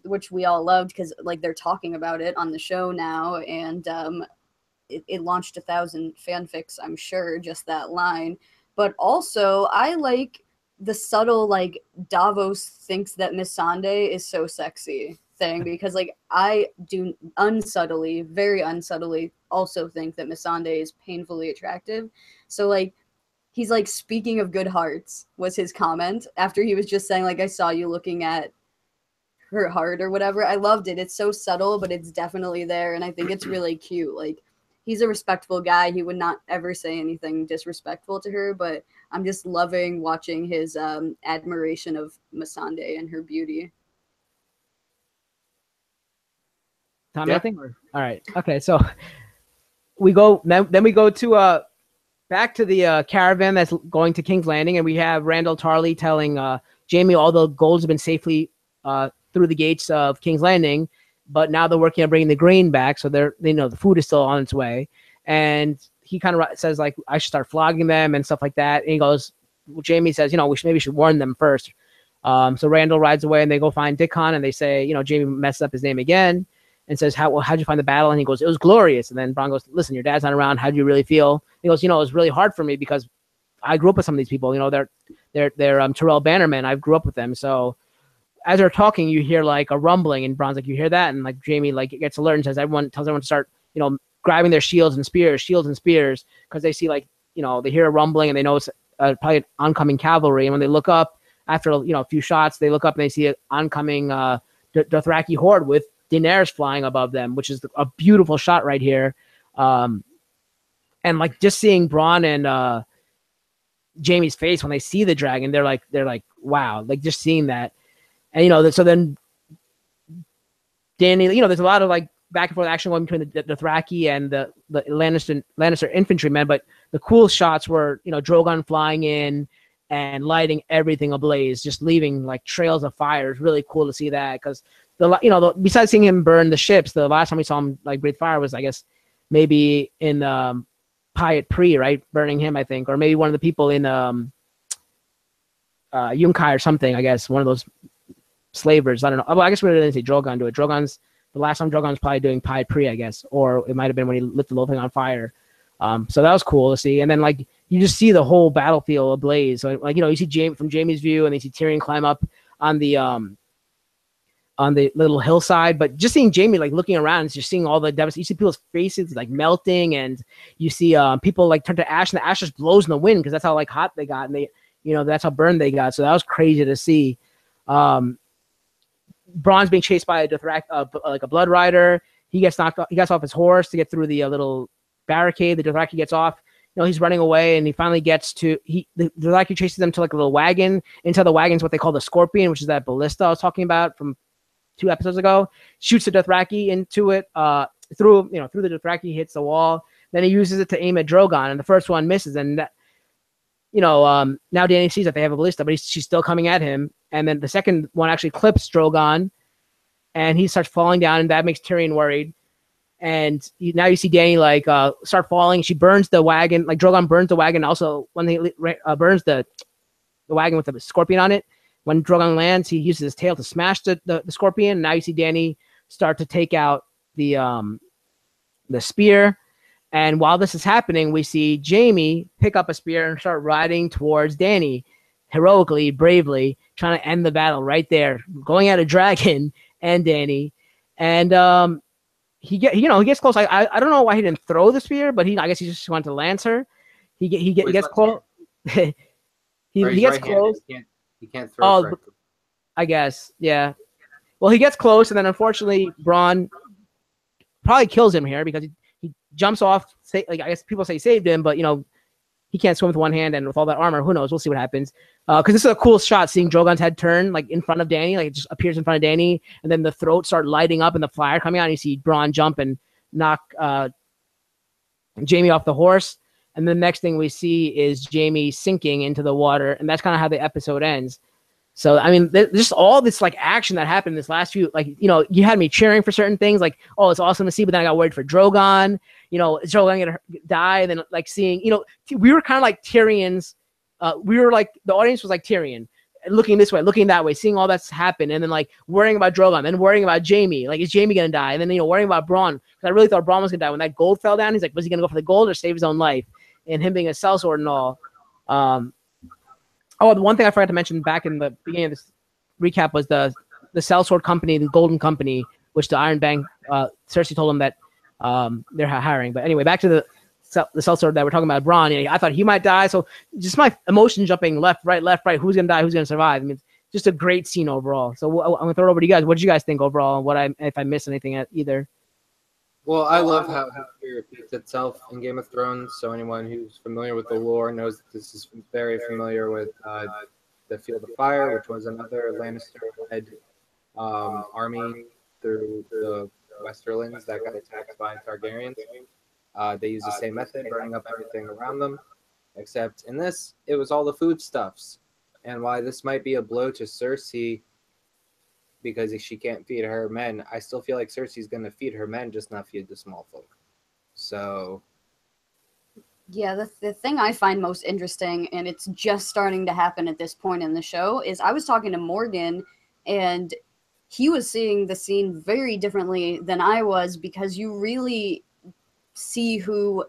which we all loved because, like, they're talking about it on the show now, and it launched 1,000 fanfics, I'm sure, just that line. But also, I like the subtle, like, Davos thinks that Missandei is so sexy thing, because, like, I do very unsubtly also think that Missandei is painfully attractive. So, like, he's like, speaking of good hearts was his comment after he was just saying, like, I saw you looking at her heart or whatever. I loved it. It's so subtle, but it's definitely there, and I think it's really cute. Like, he's a respectful guy. He would not ever say anything disrespectful to her, but I'm just loving watching his admiration of Missandei and her beauty. Tom, anything? All right. Okay, so we go then we go to back to the caravan that's going to King's Landing, and we have Randall Tarley telling Jaime all the golds have been safely through the gates of King's Landing, but now they're working on bringing the grain back, so they know the food is still on its way. And he kind of says, like, I should start flogging them and stuff like that. And he goes, Jaime says, you know, maybe we should warn them first. So Randall rides away, and they go find Dickon, and they say, you know, Jaime messed up his name again, and says, how'd you find the battle? And he goes, it was glorious. And then Bronn goes, listen, your dad's not around. How do you really feel? He goes, you know, it was really hard for me because I grew up with some of these people. You know, they're Tyrell Bannermen. I grew up with them. So as they're talking, you hear, like, a rumbling, and Bronn's like, you hear that? And, like, Jaime, like, gets alert and tells everyone to start, you know, grabbing their shields and spears, because they see, like, you know, they hear a rumbling, and they know it's probably oncoming cavalry. And when they look up after, you know, a few shots, they look up and they see an oncoming Dothraki horde with Daenerys flying above them, which is a beautiful shot right here. And, like, just seeing Bronn and Jaime's face when they see the dragon, they're like, wow, like, just seeing that. And, you know, so then Dany, you know, there's a lot of, like, back and forth action going between the Dothraki and the Lannister infantrymen, but the cool shots were, you know, Drogon flying in and lighting everything ablaze, just leaving, like, trails of fire. It's really cool to see that, because besides seeing him burn the ships, the last time we saw him, like, breathe fire was, I guess, maybe in Pyat Pri, right, burning him, I think, or maybe one of the people in Yunkai or something, I guess, one of those slavers. I don't know. Well, I guess we didn't see Drogon do it. The last time Drogon's probably doing Pyat Pri, I guess, or it might have been when he lit the whole thing on fire. So that was cool to see. And then, like, you just see the whole battlefield ablaze. So, like, you know, you see from Jaime's view, and you see Tyrion climb up on the little hillside. But just seeing Jaime, like, looking around, and just seeing all the devastation. You see people's faces, like, melting, and you see people, like, turn to ash, and the ash just blows in the wind because that's how, like, hot they got, and they, you know, that's how burned they got. So that was crazy to see. Bronn's being chased by a Dothraki, like a Blood Rider. He gets off his horse to get through the little barricade. The Dothraki gets off. You know, he's running away, and he finally gets to the Dothraki chases them to, like, a little wagon. Inside the wagon's what they call the Scorpion, which is that ballista I was talking about from 2 episodes ago. Shoots the Dothraki into it. through the Dothraki, hits the wall. Then he uses it to aim at Drogon, and the first one misses. And that, now Dany sees that they have a ballista, but she's still coming at him. And then the second one actually clips Drogon, and he starts falling down, and that makes Tyrion worried. And now you see Dany start falling. She burns the wagon, like Drogon burns the wagon. Also, when he burns the wagon with the scorpion on it, when Drogon lands, he uses his tail to smash the scorpion. Now you see Dany start to take out the spear. And while this is happening, we see Jaime pick up a spear and start riding towards Dany, heroically, bravely, trying to end the battle right there, going at a dragon and Dany. And he gets close. I don't know why he didn't throw the spear, but I guess he just wanted to lance her. He gets close. he gets close. He can't throw. Oh, I guess, yeah. Well, he gets close, and then unfortunately, Bronn probably kills him here because he jumps off. I guess people say saved him, but he can't swim with one hand, and with all that armor, who knows? We'll see what happens. Because this is a cool shot, seeing Drogon's head turn in front of Dany, it just appears in front of Dany, and then the throat start lighting up and the fire coming out, and you see Bronn jump and knock Jaime off the horse. And the next thing we see is Jaime sinking into the water, and that's kind of how the episode ends. So, I mean, there's just all this action that happened in this last few, you had me cheering for certain things, oh, it's awesome to see, but then I got worried for Drogon. Is Drogon gonna die? And then seeing, we were kind of like Tyrion's. We were the audience was like Tyrion, looking this way, looking that way, seeing all that's happen, and then worrying about Drogon, then worrying about Jaime. Is Jaime gonna die? And then worrying about Bronn, because I really thought Bronn was gonna die when that gold fell down. He's was he gonna go for the gold or save his own life? And him being a sellsword and all. Oh, the one thing I forgot to mention back in the beginning of this recap was the sellsword company, the Golden Company, which the Iron Bank, Cersei told him that they're hiring. But anyway, back to the sellsword that we're talking about, Bronn. I thought he might die, so just my emotion jumping left, right. Who's gonna die? Who's gonna survive? I mean, just a great scene overall. So I'm gonna throw it over to you guys. What did you guys think overall? And if I missed anything either? Well, I love how history repeats itself in Game of Thrones. So anyone who's familiar with the lore knows that this is very familiar with the Field of Fire, which was another Lannister-led army through the Westerlands that got attacked by Targaryens. They used the same method, burning up everything around them, except in this, it was all the foodstuffs. And why this might be a blow to Cersei, because if she can't feed her men, I still feel like Cersei's going to feed her men, just not feed the small folk. So... Yeah, the thing I find most interesting, and it's just starting to happen at this point in the show, is I was talking to Morgan, and he was seeing the scene very differently than I was, because you really see who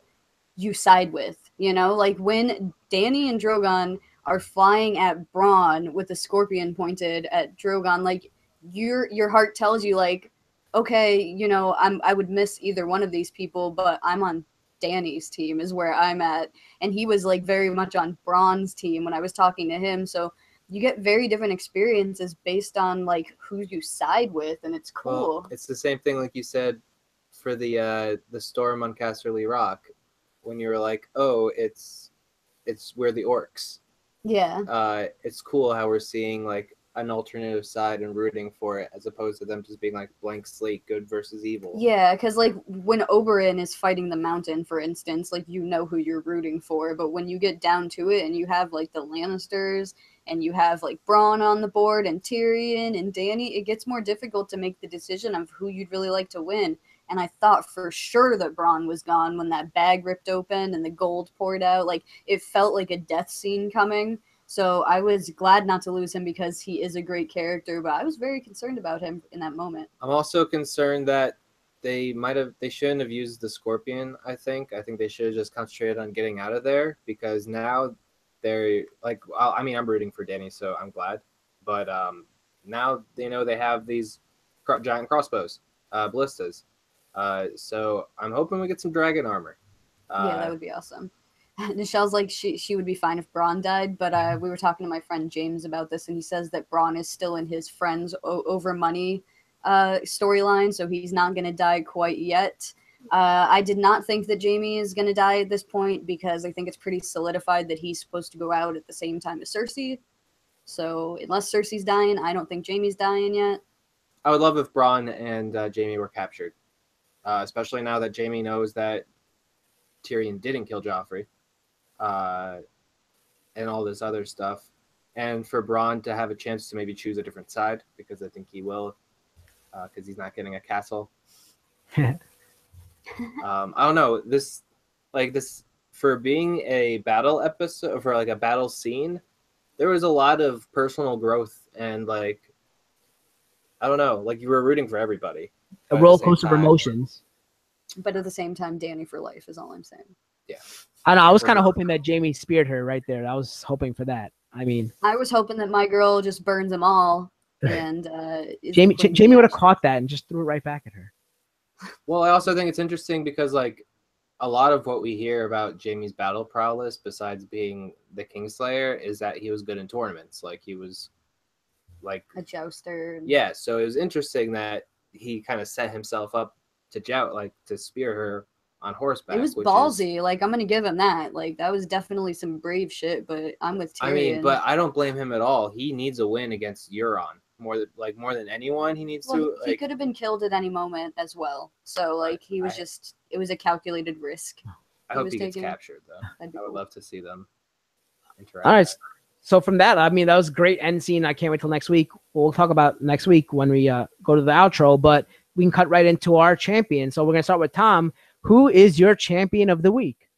you side with, when Dany and Drogon are flying at Bronn with the scorpion pointed at Drogon, your heart tells you okay, I would miss either one of these people, but I'm on Dany's team is where I'm at. And he was very much on Bronn's team when I was talking to him. So you get very different experiences based on who you side with, and it's cool. Well, it's the same thing like you said for the storm on Casterly Rock, when you were oh, it's we're the orcs. Yeah. It's cool how we're seeing an alternative side and rooting for it, as opposed to them just being blank slate, good versus evil. Yeah, because when Oberyn is fighting the Mountain, for instance, you know who you're rooting for, but when you get down to it and you have the Lannisters and you have Bronn on the board and Tyrion and Dany, it gets more difficult to make the decision of who you'd really like to win. And I thought for sure that Bronn was gone when that bag ripped open and the gold poured out. It felt like a death scene coming. So I was glad not to lose him, because he is a great character, but I was very concerned about him in that moment. I'm also concerned that they shouldn't have used the scorpion, I think. I think they should have just concentrated on getting out of there, because now they're I'm rooting for Dany, so I'm glad. But now they have these giant crossbows, ballistas. So I'm hoping we get some dragon armor. Yeah, that would be awesome. Nichelle's she would be fine if Bronn died, but we were talking to my friend James about this, and he says that Bronn is still in his friends over money storyline, so he's not going to die quite yet. I did not think that Jaime is going to die at this point, because I think it's pretty solidified that he's supposed to go out at the same time as Cersei. So unless Cersei's dying, I don't think Jaime's dying yet. I would love if Bronn and Jaime were captured. especially now that Jaime knows that Tyrion didn't kill Joffrey, and all this other stuff. And for Bronn to have a chance to maybe choose a different side, because I think he will, because he's not getting a castle. I don't know, this for being a battle episode, for like a battle scene, there was a lot of personal growth, and like, I don't know, like you were rooting for everybody. A roller coaster of emotions. But at the same time, Dany for life is all I'm saying. Yeah. I know. I was kind of hoping that Jaime speared her right there. I was hoping for that. I mean, I was hoping that my girl just burns them all, and Jaime would have caught that and just threw it right back at her. Well, I also think it's interesting because like a lot of what we hear about Jaime's battle prowess, besides being the Kingslayer, is that he was good in tournaments. Like he was like a jouster. Yeah, so it was interesting that he kind of set himself up to joust, like to spear her on horseback. It was ballsy. Like, I'm gonna give him that. Like, that was definitely some brave shit. But I'm with Tyrion. I mean, but I don't blame him at all. He needs a win against Euron more than anyone. He needs to. He could have been killed at any moment as well. So like, he was it was a calculated risk. I hope he gets captured though. I would love to see them interact. All right. So from that, I mean, that was a great end scene. I can't wait till next week. We'll talk about next week when we go to the outro, but we can cut right into our champion. So we're going to start with Tom. Who is your champion of the week?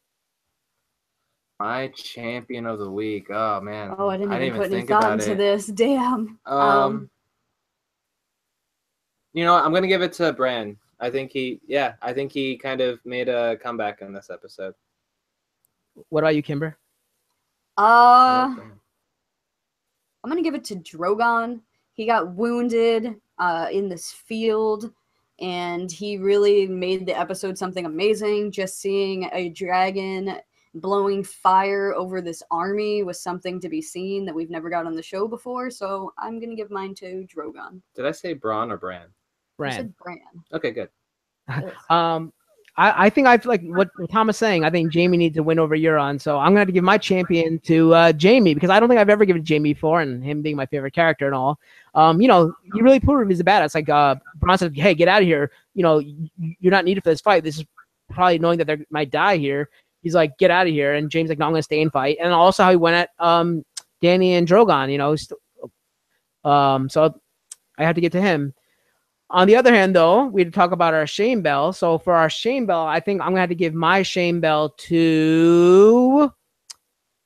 My champion of the week. Oh, man. Oh, I didn't even put any thought into this. Damn. You know what? I'm going to give it to Bran. I think he kind of made a comeback in this episode. What about you, Kimber? I'm going to give it to Drogon. He got wounded in this field, and he really made the episode something amazing. Just seeing a dragon blowing fire over this army was something to be seen that we've never got on the show before, so I'm going to give mine to Drogon. Did I say Bronn or Bran? Bran. I said Bran. Okay, good. I think I like what Tom is saying. I think Jaime needs to win over Euron, so I'm going to give my champion to Jaime, because I don't think I've ever given Jaime before, and him being my favorite character and all. You know, he really proved he's a badass. Like Bronn said, "Hey, get out of here. You know, you're not needed for this fight. This is probably knowing that they might die here." He's like, "Get out of here," and Jaime's like, "No, I'm going to stay and fight." And also how he went at Dany and Drogon. You know, so I have to get to him. On the other hand, though, we had to talk about our shame bell. So for our shame bell, I think I'm going to have to give my shame bell to...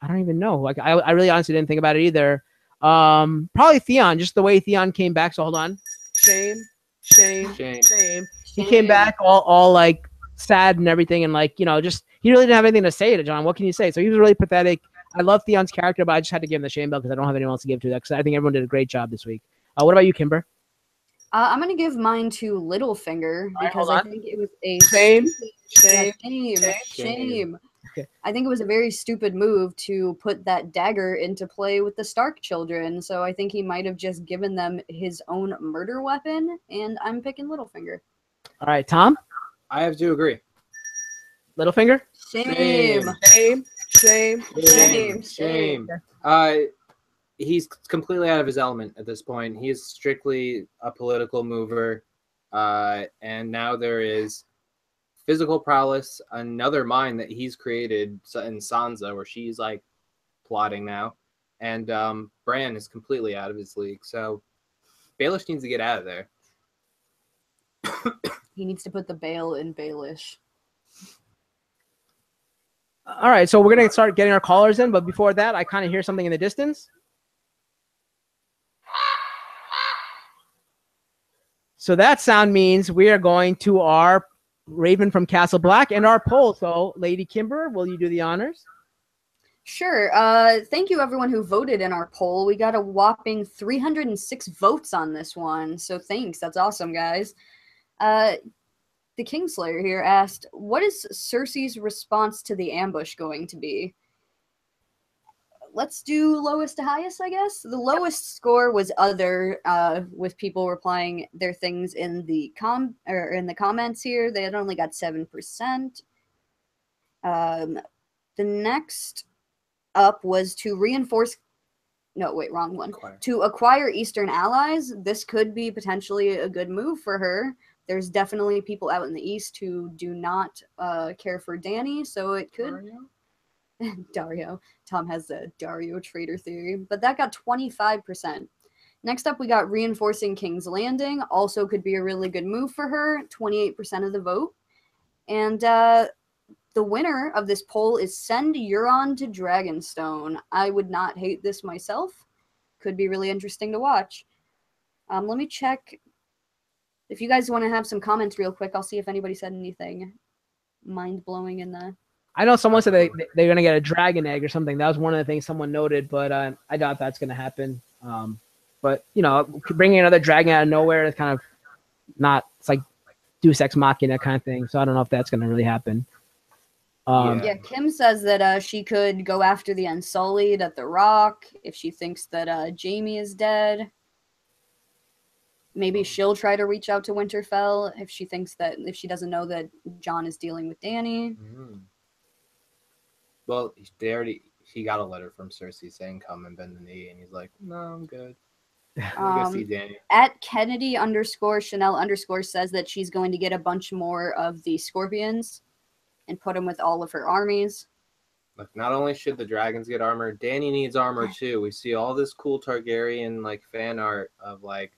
I don't even know. Like, I really honestly didn't think about it either. Probably Theon, just the way Theon came back. So hold on. Shame. He came back all like sad and everything. And like, you know, just he really didn't have anything to say to Jon. What can you say? So he was really pathetic. I love Theon's character, but I just had to give him the shame bell because I don't have anyone else to give to that, because I think everyone did a great job this week. What about you, Kimber? I'm going to give mine to Littlefinger, because I think it was a shame. Okay. I think it was a very stupid move to put that dagger into play with the Stark children, so I think he might have just given them his own murder weapon, and I'm picking Littlefinger. All right, Tom? I have to agree. Littlefinger? Shame. He's completely out of his element at this point. He's strictly a political mover. And now there is physical prowess, another mind that he's created in Sansa, where she's like plotting now. And Bran is completely out of his league. So Baelish needs to get out of there. He needs to put the Bael in Baelish. All right, so we're going to start getting our callers in. But before that, I kind of hear something in the distance. So that sound means we are going to our Raven from Castle Black and our poll. So, Lady Kimber, will you do the honors? Sure. Thank you, everyone who voted in our poll. We got a whopping 306 votes on this one. So thanks. That's awesome, guys. The Kingslayer here asked, what is Cersei's response to the ambush going to be? Let's do lowest to highest, I guess. The lowest score was other, with people replying their things in the comments here. They had only got 7%. The next up was to reinforce. No, wait, wrong one. To acquire Eastern allies. This could be potentially a good move for her, There's definitely people out in the East who do not care for Dany, so it could... Dario. Tom has the Dario traitor theory, but that got 25%. Next up, we got reinforcing King's Landing. Also could be a really good move for her, 28% of the vote. And the winner of this poll is Send Euron to Dragonstone. I would not hate this myself. Could be really interesting to watch. Let me check. If you guys want to have some comments real quick, I'll see if anybody said anything mind-blowing in the... I know someone said they're going to get a dragon egg or something. That was one of the things someone noted, but I doubt that's going to happen. But, you know, bringing another dragon out of nowhere is kind of not... It's like Deus Ex Machina kind of thing, so I don't know if that's going to really happen. Yeah, Kim says that she could go after the Unsullied at the Rock if she thinks that Jaime is dead. Maybe she'll try to reach out to Winterfell if she thinks that, if she doesn't know that Jon is dealing with Dany. Mm. Well, he got a letter from Cersei saying come and bend the knee, and he's like, no, I'm good. I'm go see Dany. At Kennedy_Chanel_ says that she's going to get a bunch more of the Scorpions and put them with all of her armies. Like, not only should the dragons get armor, Dany needs armor too. We see all this cool Targaryen like fan art of like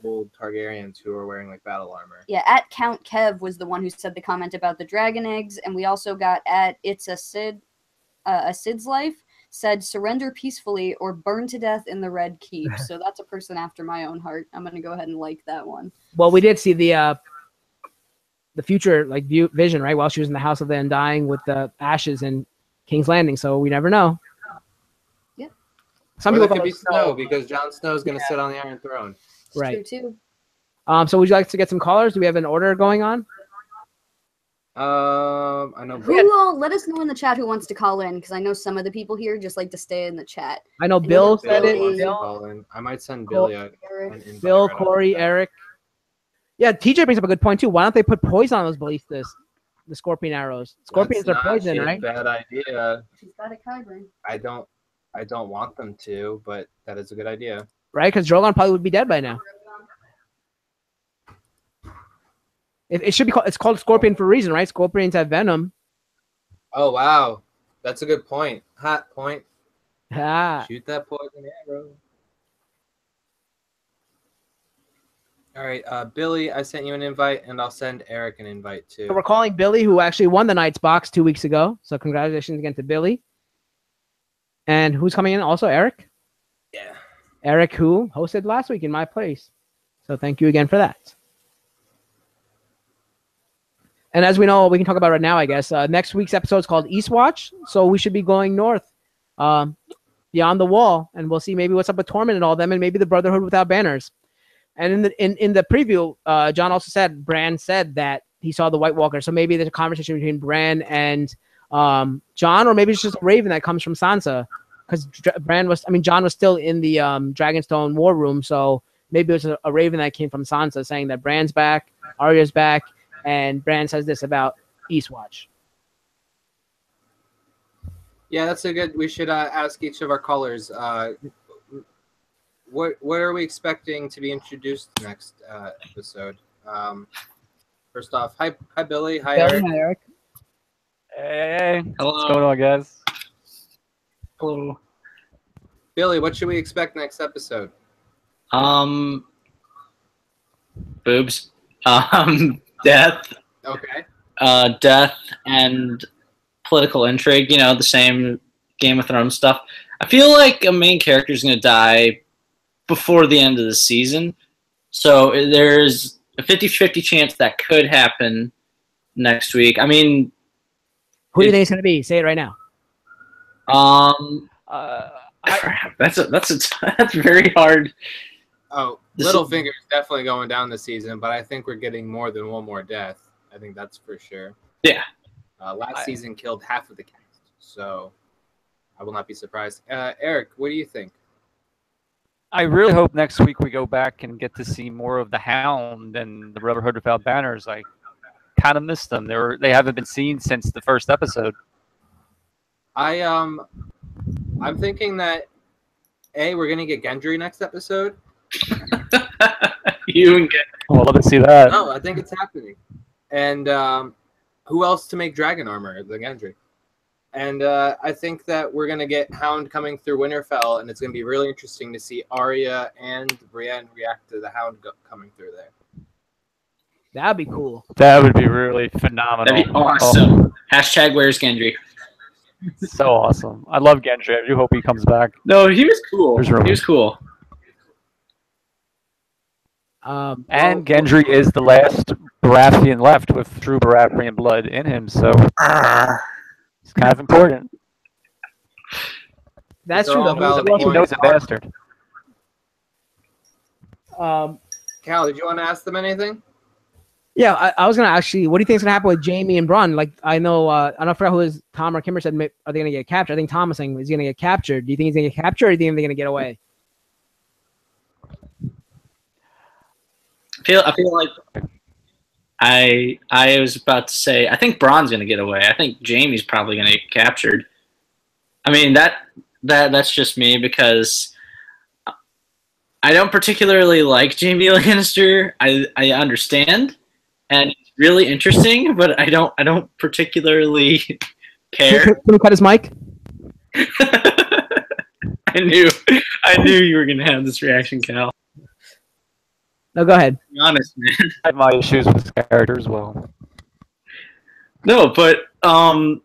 old Targaryens who are wearing like battle armor. Yeah, at Count Kev was the one who said the comment about the dragon eggs, and we also got at It's a Sid's Life said surrender peacefully or burn to death in the Red Keep. So that's a person after my own heart. I'm gonna go ahead and like that one. Well, we did see the future like vision, right, while she was in the House of the Undying with the ashes in King's Landing, so we never know. Yeah. Some people people could be Snow because Jon Snow is going to sit on the Iron Throne. It's right. True too. So would you like to get some callers? Do we have an order going on? I know. Let us know in the chat who wants to call in, because I know some of the people here just like to stay in the chat. I know Bill said it. Bill. I might send Billy an invite. Bill, Corey, Eric. Yeah, TJ brings up a good point too. Why don't they put poison on those ballistas? The scorpion arrows. Scorpions are poison, right? Bad idea. She's got a Kyber. I don't want them to, but that is a good idea. Right? Because Drogon probably would be dead by now. It should be called. It's called Scorpion for a reason, right? Scorpions have venom. Oh wow, that's a good point. Hot point. Ah. Shoot that poison arrow. All right, Billy, I sent you an invite, and I'll send Eric an invite too. So we're calling Billy, who actually won the Knights box 2 weeks ago. So congratulations again to Billy. And who's coming in? Also Eric. Yeah. Eric, who hosted last week in my place. So thank you again for that. And as we know, we can talk about right now, I guess. Next week's episode is called Eastwatch, so we should be going north, beyond the wall, and we'll see maybe what's up with Tormund and all them, and maybe the Brotherhood without banners. And in the preview, John also said, Bran said that he saw the White Walker, so maybe there's a conversation between Bran and John, or maybe it's just a raven that comes from Sansa, because John was still in the Dragonstone war room, so maybe it was a raven that came from Sansa saying that Bran's back, Arya's back, and Bran says this about Eastwatch. Yeah, that's a good. We should ask each of our callers. What are we expecting to be introduced next episode? First off, hi Billy, hi Eric. Hi Eric. Hey, hello. What's going on, guys? Hello. Billy, what should we expect next episode? Boobs. Death. Okay. Death and political intrigue. You know, the same Game of Thrones stuff. I feel like a main character is going to die before the end of the season. So there's a 50-50 chance that could happen next week. I mean, who do you think it's going to be? Say it right now. That's very hard. Oh, Littlefinger's definitely going down this season, but I think we're getting more than one more death. I think that's for sure. Yeah. Last season killed half of the cast, so I will not be surprised. Eric, what do you think? I really hope next week we go back and get to see more of the Hound and the Brotherhood Without Banners. I kind of missed them. They haven't been seen since the first episode. I'm thinking that we're gonna get Gendry next episode. You and Gendry. I'd love to see that. No, I think it's happening. And who else to make dragon armor than Gendry? And I think that we're going to get Hound coming through Winterfell, and it's going to be really interesting to see Arya and Brienne react to the Hound coming through there. That'd be cool. That would be really phenomenal. That'd be awesome. Hashtag where's Gendry? So awesome. I love Gendry. I do hope he comes back. No, he was cool. There's He rumors. was cool. And Gendry is the last Baratheon left with true Baratheon blood in him, so it's kind of important. That's These are true. all valid Though. He knows a bastard. Cal, did you want to ask them anything? Yeah, I was gonna actually. What do you think is gonna happen with Jamie and Bronn? Like, I know, I don't forget who is Tom or Kimber said. Are they gonna get captured? I think Tom was saying he's gonna get captured. Do you think he's gonna get captured, or do you think they're gonna get away? I feel like I was about to say I think Bronn's gonna get away. I think Jamie's probably gonna get captured. I mean that's just me because I don't particularly like Jamie Lannister. I understand, and it's really interesting, but I don't particularly care. Can we cut his mic? I knew you were gonna have this reaction, Cal. No, go ahead. Be honest, man. I have my issues with his character as well. No, but I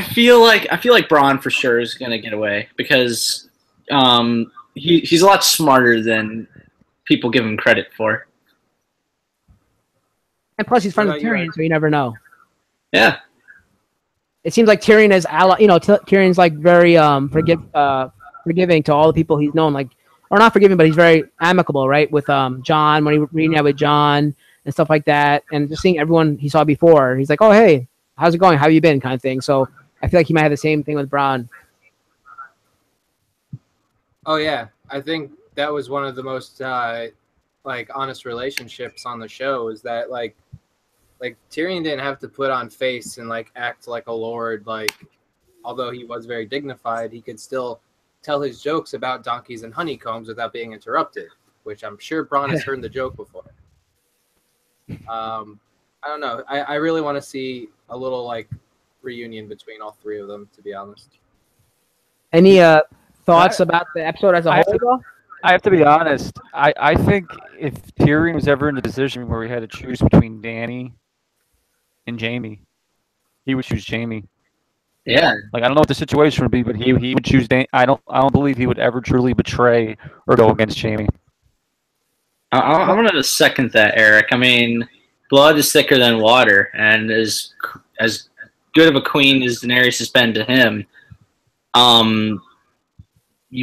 feel like Bronn for sure is gonna get away because he's a lot smarter than people give him credit for. And plus, he's friends What with about you, Tyrion, Ed? so you never know. Yeah. It seems like Tyrion is Tyrion's like very forgiving to all the people he's known, like, or not forgiving, but he's very amicable, right? With Jon, when he reunited with Jon and stuff like that, and just seeing everyone he saw before, he's like, oh hey, how's it going? How have you been? Kind of thing. So I feel like he might have the same thing with Bronn. Oh yeah, I think that was one of the most like honest relationships on the show. Is that like Tyrion didn't have to put on face and like act like a lord. Like although he was very dignified, he could still tell his jokes about donkeys and honeycombs without being interrupted. Which I'm sure Bronn has heard the joke before. I don't know. I really want to see a little like reunion between all three of them. To be honest. Any thoughts about the episode as a whole? I have to be honest. I think if Tyrion was ever in a position where he had to choose between Dany and Jamie, he would choose Jamie. Yeah. Like I don't know what the situation would be, but he would choose Dany. I don't believe he would ever truly betray or go against Jamie. I'm going to second that, Eric. I mean, blood is thicker than water, and as good of a queen as Daenerys has been to him,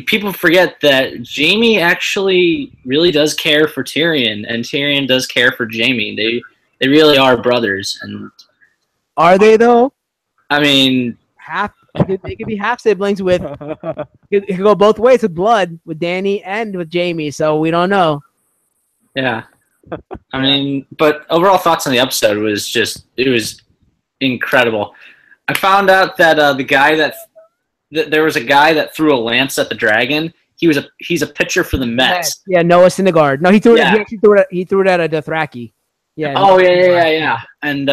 people forget that Jamie actually really does care for Tyrion, and Tyrion does care for Jamie. They really are brothers, and Are they though? I mean, They could be half siblings with. It could go both ways with blood, with Dany and with Jamie. So we don't know. yeah. I mean, but overall thoughts on the episode was it was incredible. I found out that the guy that there was a guy that threw a lance at the dragon. He's a pitcher for the Mets. Yeah, Noah Syndergaard. No, he threw Yeah. it. He actually threw it. He threw it at a Dothraki. Yeah. Oh yeah. And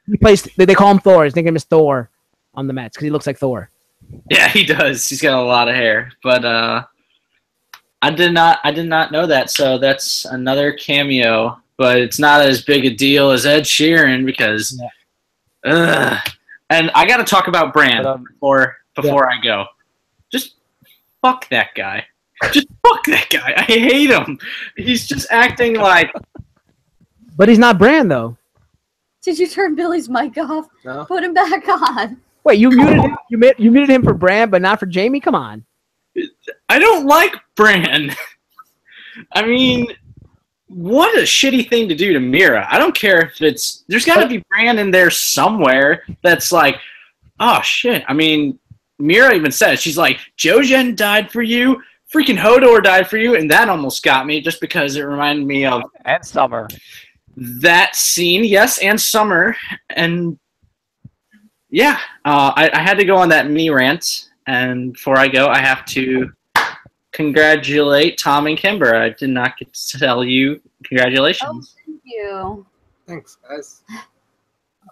He plays. They call him Thor. His nickname is Thor on the Mets because he looks like Thor. yeah, he does. He's got a lot of hair. But I did not know that. So that's another cameo. But it's not as big a deal as Ed Sheeran because. Yeah. And I got to talk about Bran before I go. Just fuck that guy. Just fuck that guy. I hate him. He's just acting like. But he's not Bran though. Did you turn Billy's mic off? No. Put him back on. Wait, you muted him? You muted him for Bran, but not for Jamie? Come on. I don't like Bran. I mean, what a shitty thing to do to Mira. I don't care if it's. There's got to be Bran in there somewhere that's like, oh shit. I mean, Mira even says, she's like, Jojen died for you, freaking Hodor died for you, and that almost got me just because it reminded me of. And Summer. That scene, yes, and Summer. And yeah, I had to go on that mini rant. And before I go, I have to congratulate Tom and Kimber. I did not get to tell you Oh, congratulations. thank you. Thanks, guys.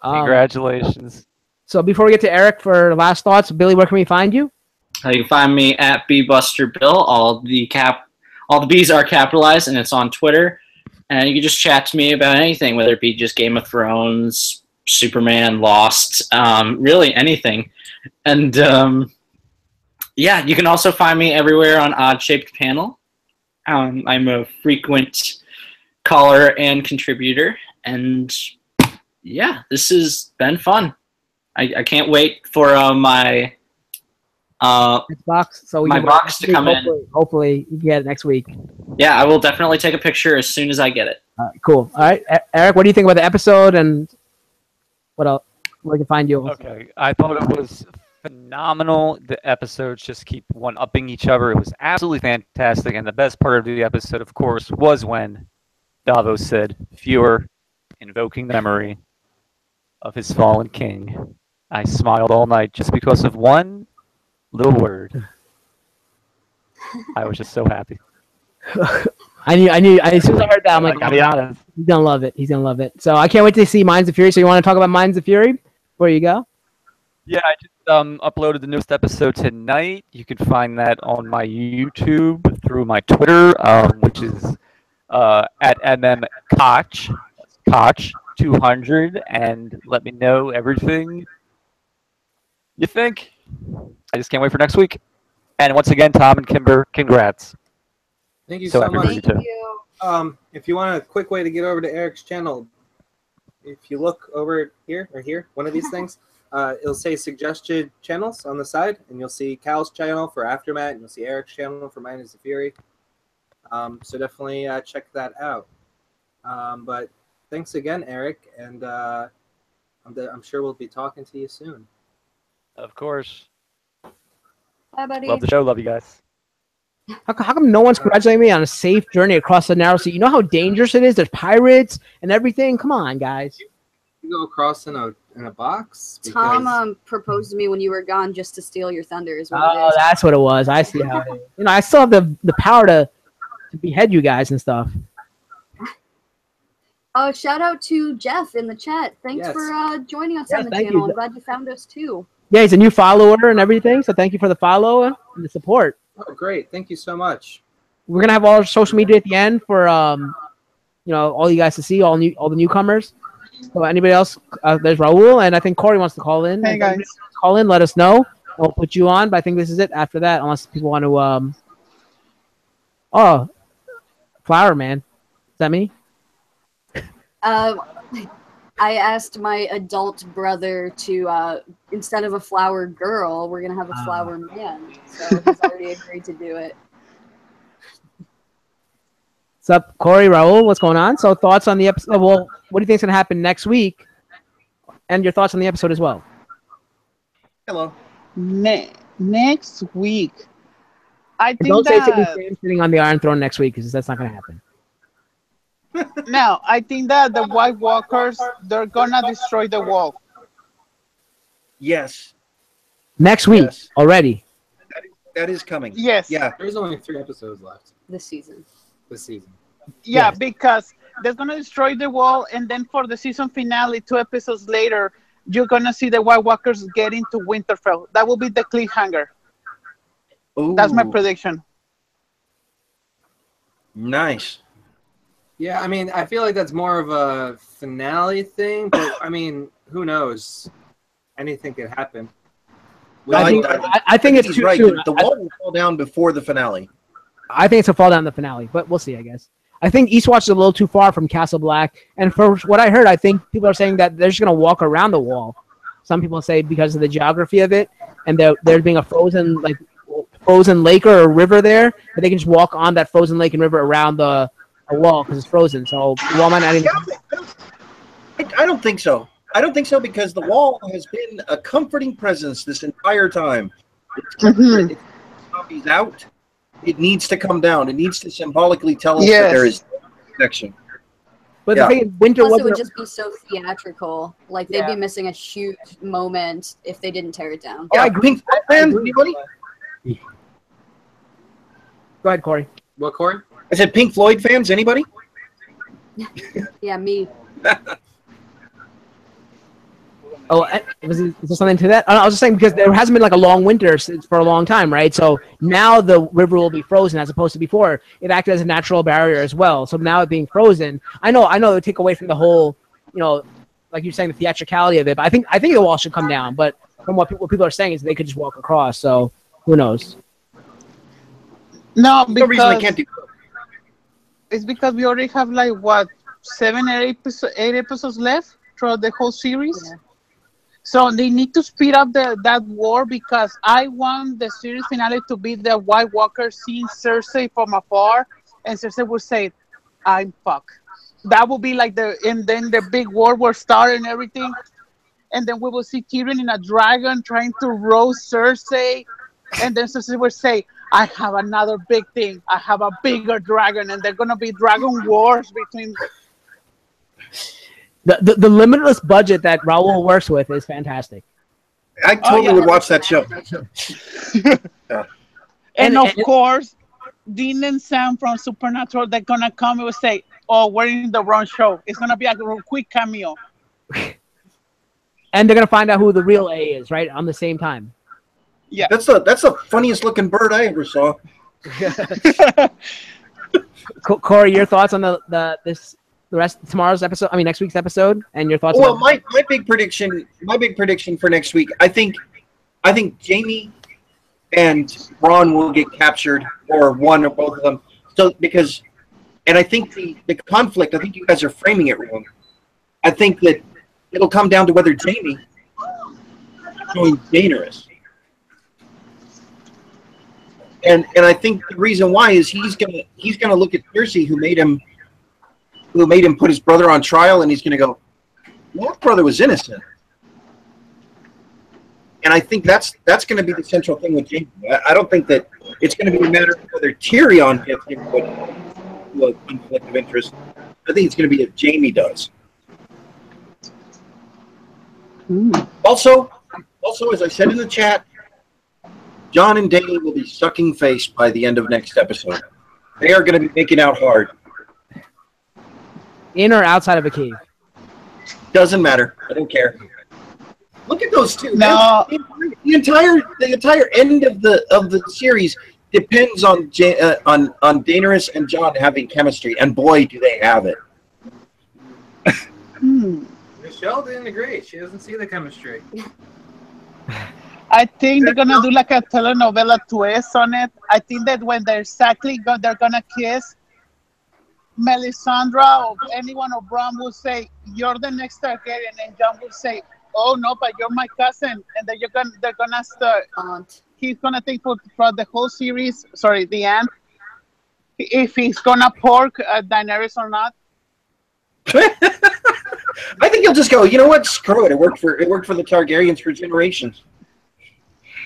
Congratulations. So before we get to Eric for last thoughts, Billy, where can we find you? You can find me at bbusterbill. All the B's are capitalized, and it's on Twitter. And you can just chat to me about anything, whether it be just Game of Thrones, Superman, Lost, really anything. And yeah, you can also find me everywhere on Odd Shaped Panel. I'm a frequent caller and contributor, and yeah, this has been fun. I can't wait for my Xbox. So my box to come in. Hopefully, you can get it next week. Yeah, I will definitely take a picture as soon as I get it. Cool. All right, Eric, what do you think about the episode, and what else? Where can find you? Okay, I thought it was phenomenal. The episodes just keep one-upping each other. It was absolutely fantastic, and the best part of the episode, of course, was when Davos said, "Fewer, invoking memory of his fallen king." I smiled all night just because of one little word. I was just so happy. I knew. As soon as I heard that, I'm like, I gotta be honest. he's gonna love it. He's gonna love it. So I can't wait to see Minds of Fury. So you want to talk about Minds of Fury before you go? Yeah, I just uploaded the newest episode tonight. You can find that on my YouTube through my Twitter, which is at mmkoch, Koch 200, and let me know everything you think. I just can't wait for next week. And once again, Tom and Kimber, congrats. Thank you so happy for much. you Thank too. you. If you want a quick way to get over to Eric's channel, if you look over here or here, one of these things, it'll say suggested channels on the side, and you'll see Kal's channel for Aftermath, and you'll see Eric's channel for Minds of Fury. So definitely check that out. But thanks again, Eric, and I'm sure we'll be talking to you soon. Of course. Bye, buddy. Love the show. Love you guys. How come no one's congratulating me on a safe journey across the narrow sea? You know how dangerous it is. There's pirates and everything. Come on, guys. You go across in a box. Tom proposed to me when you were gone just to steal your thunder. Is what it Oh, is. that's what it was. I see how it is. You know, I still have the power to behead you guys and stuff. Oh, shout out to Jeff in the chat. Thanks Yes. for joining us Yeah, on the thank channel. you. I'm glad you found us too. Yeah, he's a new follower and everything. So thank you for the follow and the support. Oh, great! Thank you so much. We're gonna have all our social media at the end for you know, all you guys to see, all the newcomers. So anybody else? There's Raul, and I think Corey wants to call in. Hey, If guys. anybody wants to call in. Let us know. We'll put you on. But I think this is it. After that, unless people want to. Oh, Flower Man. Is that me? I asked my adult brother to instead of a flower girl, we're gonna have a flower man. So he's already agreed to do it. What's up, Corey, Raul? What's going on? So thoughts on the episode? Well, what do you think is gonna happen next week? And your thoughts on the episode as well. Hello. Next week, I And think don't say it's gonna that be Sam sitting on the Iron Throne next week, because that's not gonna happen. no, I think that the White Walkers, they're gonna destroy the wall. Yes, Next week Yes. already. that is coming. Yes. Yeah. There's only 3 episodes left This season. this season. Yeah, Yes. because they're gonna destroy the wall, and then for the season finale, 2 episodes later, you're gonna see the White Walkers get into Winterfell. That will be the cliffhanger. That's my Ooh, prediction. Nice. Yeah, I mean, I feel like that's more of a finale thing, but I mean, who knows? Anything could happen. No, I think it's he's too right. soon. The wall will fall down before the finale. I think it's a fall down the finale, but we'll see, I guess. I think Eastwatch is a little too far from Castle Black, and for what I heard, I think people are saying that they're just going to walk around the wall. Some people say because of the geography of it, and there being a frozen lake or a river there, that they can just walk on that frozen lake and river around the wall because it's frozen. So the wall might not even. I don't think so. I don't think so because the wall has been a comforting presence this entire time. It's zombies out. It needs to come down. It needs to symbolically tell us that there is protection. But Yeah. the thing is, Winter Plus, it wasn't. would just be so theatrical. Like they'd Yeah. be missing a huge moment if they didn't tear it down. Oh, I Yeah, agree. Pink Floyd fans, anybody? Go ahead, Corey. What, Corey? I said Pink Floyd fans. Anybody? Yeah, me. Oh, is there something to that? I was just saying because there hasn't been like a long winter for a long time, right? So now the river will be frozen as opposed to before. It acted as a natural barrier as well. So now it being frozen, I know it would take away from the whole, like you're saying, the theatricality of it. But I think the wall should come down. But from what people are saying is they could just walk across. So who knows? No, No reason they can't do. it's because we already have like what 7 or 8 episodes left throughout the whole series. Yeah. So they need to speed up that war because I want the series finale to be the White Walker seeing Cersei from afar, and Cersei will say, "I'm fucked." That will be like and then the big war will start and everything, and then we will see Tyrion in a dragon trying to roast Cersei, and then Cersei will say, "I have another big thing. I have a bigger dragon," and they're gonna be dragon wars between. The limitless budget that Raul works with is fantastic. I totally would watch that show. And of course, Dean and Sam from Supernatural, they're gonna come and will say, "Oh, we're in the wrong show." It's gonna be a quick cameo. And they're gonna find out who the real A is, right? On the same time. Yeah. That's the funniest looking bird I ever saw. Corey, your thoughts on next week's episode, and your thoughts? Well, my big prediction for next week, I think Jaime and Ron will get captured, or one or both of them. So and I think the conflict, I think you guys are framing it wrong. I think that it'll come down to whether Jaime joins Daenerys. And I think the reason why is he's gonna look at Cersei, who made him put his brother on trial, and he's gonna go, "Well, that brother was innocent." And I think that's going to be the central thing with Jaime. I don't think that it's going to be a matter of whether Tyrion gets into a conflict of interest. I think it's going to be if Jaime does. Also, as I said in the chat, Jon and Dany will be sucking face by the end of next episode. They are going to be making out hard. In or outside of a cave? Doesn't matter. I don't care. Look at those two. No. The entire end of the series depends on Daenerys and Jon having chemistry, and boy, do they have it. Michelle didn't agree. She doesn't see the chemistry. I think they're gonna do like a telenovela twist on it. I think that when they're gonna kiss, Melisandre or anyone or Bran will say, "You're the next Targaryen," and Jon will say, "Oh no, but you're my cousin," and then they're gonna start. Aunt. He's gonna think for the whole series. Sorry, the end. If he's gonna pork Daenerys or not. I think he'll just go, "You know what? Screw it. It worked for the Targaryens for generations."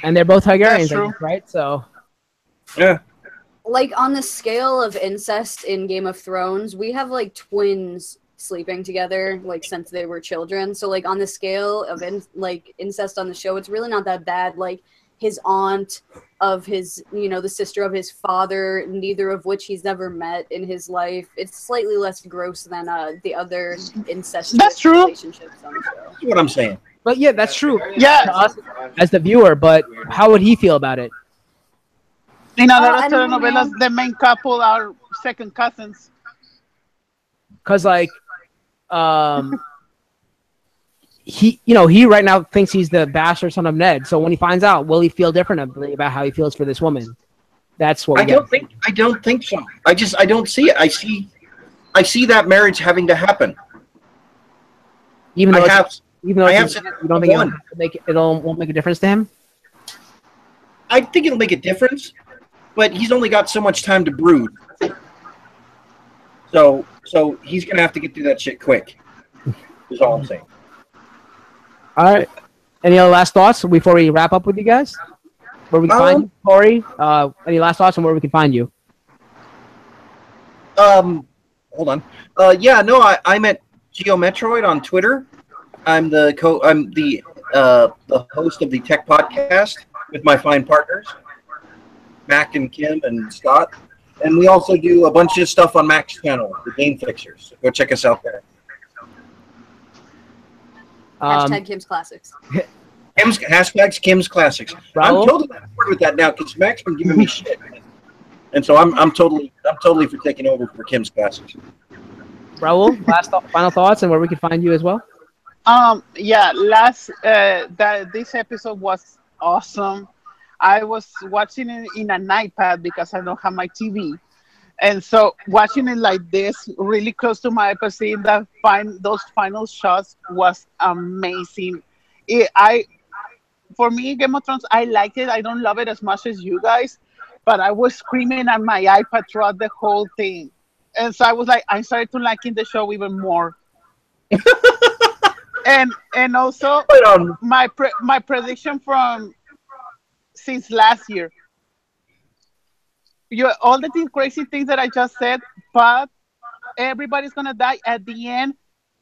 And they're both Targaryens, That's true. right? So. Yeah. Like on the scale of incest in Game of Thrones, we have like twins sleeping together like since they were children. So like on the scale of incest on the show, it's really not that bad. Like his aunt of his, the sister of his father, neither of which he's ever met in his life. It's slightly less gross than the other incestuous That's true. relationships on the show. That's what I'm saying. But yeah, that's true. Yeah. To us as the viewer, but how would he feel about it? In other I don't know, telenovelas, man. the main couple are second cousins. Because like, he right now thinks he's the bastard son of Ned. So when he finds out, will he feel differently about how he feels for this woman? That's what I don't think so. I don't see it. I see that marriage having to happen. Even though I have you said don't think one. it won't make a difference to him. I think it'll make a difference, but he's only got so much time to brood. So he's gonna have to get through that shit quick. Is all I'm saying. All right. Any other last thoughts before we wrap up with you guys? Where we can find you, Corey? Any last thoughts on where we can find you? Hold on. I'm at Geometroid on Twitter. I'm the host of the Tech Podcast with my fine partners, Mac and Kim and Scott. And we also do a bunch of stuff on Mac's channel, the Game Fixers. So go check us out there. Hashtag Kim's Classics. Hashtags Kim's Classics. Raul? I'm totally on board with that now because Mac's been giving me shit, and so I'm totally for taking over for Kim's Classics. Raul, final thoughts and where we can find you as well. Yeah, this episode was awesome. I was watching it in an iPad because I don't have my TV. And so watching it like this, really close to my iPad, seeing those final shots was amazing. For me, Game of Thrones, I like it. I don't love it as much as you guys, but I was screaming at my iPad throughout the whole thing. And so I was like, I started to liking the show even more. and also my prediction from since last year. All the crazy things that I just said, but everybody's gonna die at the end.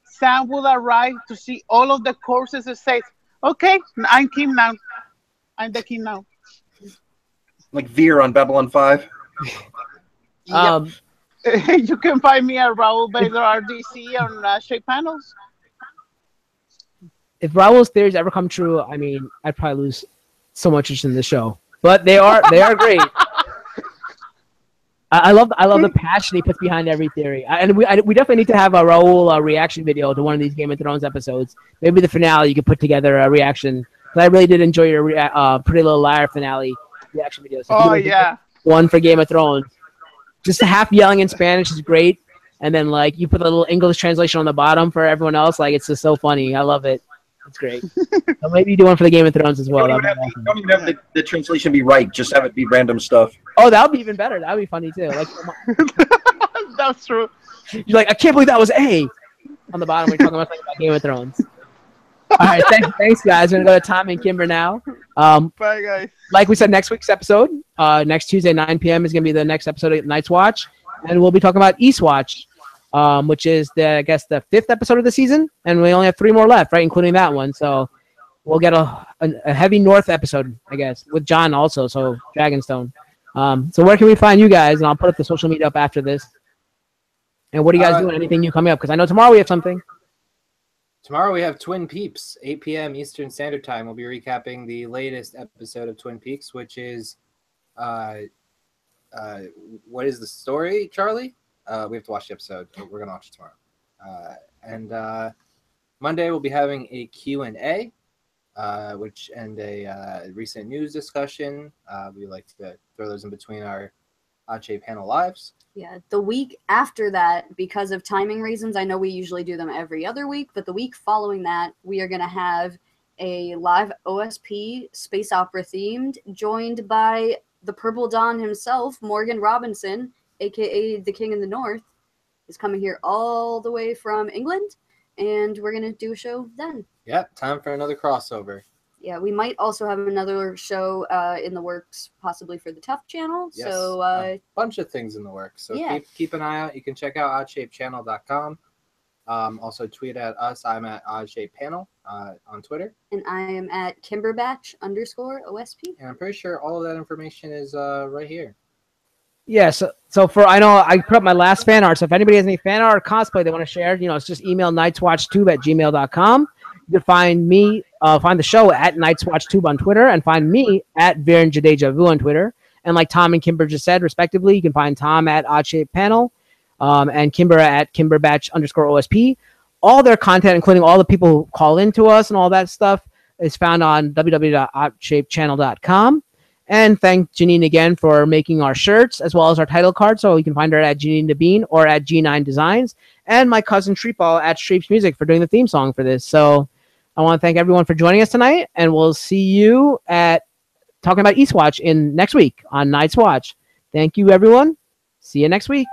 Sam will arrive to see all of the corpses and say, "Okay, I'm king now. I'm the king now." Like Veer on Babylon 5. Yep. You can find me at Raul Bader RDC on Shape Panels. If Raul's theories ever come true, I mean, I'd probably lose so much interest in the show. But they are great. I love the passion he puts behind every theory, and we definitely need to have a Raul reaction video to one of these Game of Thrones episodes. Maybe the finale, you could put together a reaction. But I really did enjoy your Pretty Little Liar finale reaction video. So yeah, one for Game of Thrones. Just half yelling in Spanish is great, and then like you put a little English translation on the bottom for everyone else. Like it's just so funny. I love it. It's great. So maybe you do one for the Game of Thrones as well. Don't even have the translation be right. Just have it be random stuff. Oh, that would be even better. That would be funny too. Like that's true. You're like, I can't believe that was A on the bottom. We're talking about Game of Thrones. All right, thanks guys. We're gonna go to Tom and Kimber now. Bye guys. Like we said, next week's episode, next Tuesday 9 p.m. is gonna be the next episode of Night's Watch, and we'll be talking about Eastwatch, which is the 5th episode of the season, and we only have 3 more left, right, including that one. So we'll get a heavy North episode, I guess, with John also. So Dragonstone. So where can we find you guys? And I'll put up the social media up after this. And what are you guys doing? Anything new coming up? Because I know tomorrow we have something. Tomorrow we have Twin Peaks, 8 p.m. Eastern Standard Time. We'll be recapping the latest episode of Twin Peaks, which is, what is the story, Charlie? We have to watch the episode. We're going to watch it tomorrow. And Monday we'll be having a Q&A, and a recent news discussion. We like to throw those in between our Odd-Shape panel lives. Yeah, the week after that, because of timing reasons, I know we usually do them every other week, but the week following that, we are going to have a live OSP space opera themed, joined by the Purple Dawn himself, Morgan Robinson, aka the King in the North, is coming here all the way from England, and we're going to do a show then. Yep, time for another crossover. Yeah, we might also have another show in the works, possibly for the Tough channel. Yes, so a bunch of things in the works. So yeah. keep an eye out. You can check out oddshapechannel.com. Also tweet at us. I'm at oddshappanel on Twitter. And I am at kimberbatch_OSP. And I'm pretty sure all of that information is right here. Yeah, so I know I put up my last fan art. So if anybody has any fan art or cosplay they want to share, it's just email nightswatchtube@gmail.com. You can find me, find the show at nightswatchtube on Twitter, and find me at VeranJadejaVu on Twitter. And like Tom and Kimber just said, respectively, you can find Tom at Odd-Shape Panel, and Kimber at KimberBatch_OSP. All their content, including all the people who call into us and all that stuff, is found on www.oddshapechannel.com. And thank Janine again for making our shirts as well as our title card. So you can find her at Janine DeBean or at G9 Designs. And my cousin Treepal at Streeps Music for doing the theme song for this. So I want to thank everyone for joining us tonight. And we'll see you at talking about Eastwatch next week on Night's Watch. Thank you, everyone. See you next week.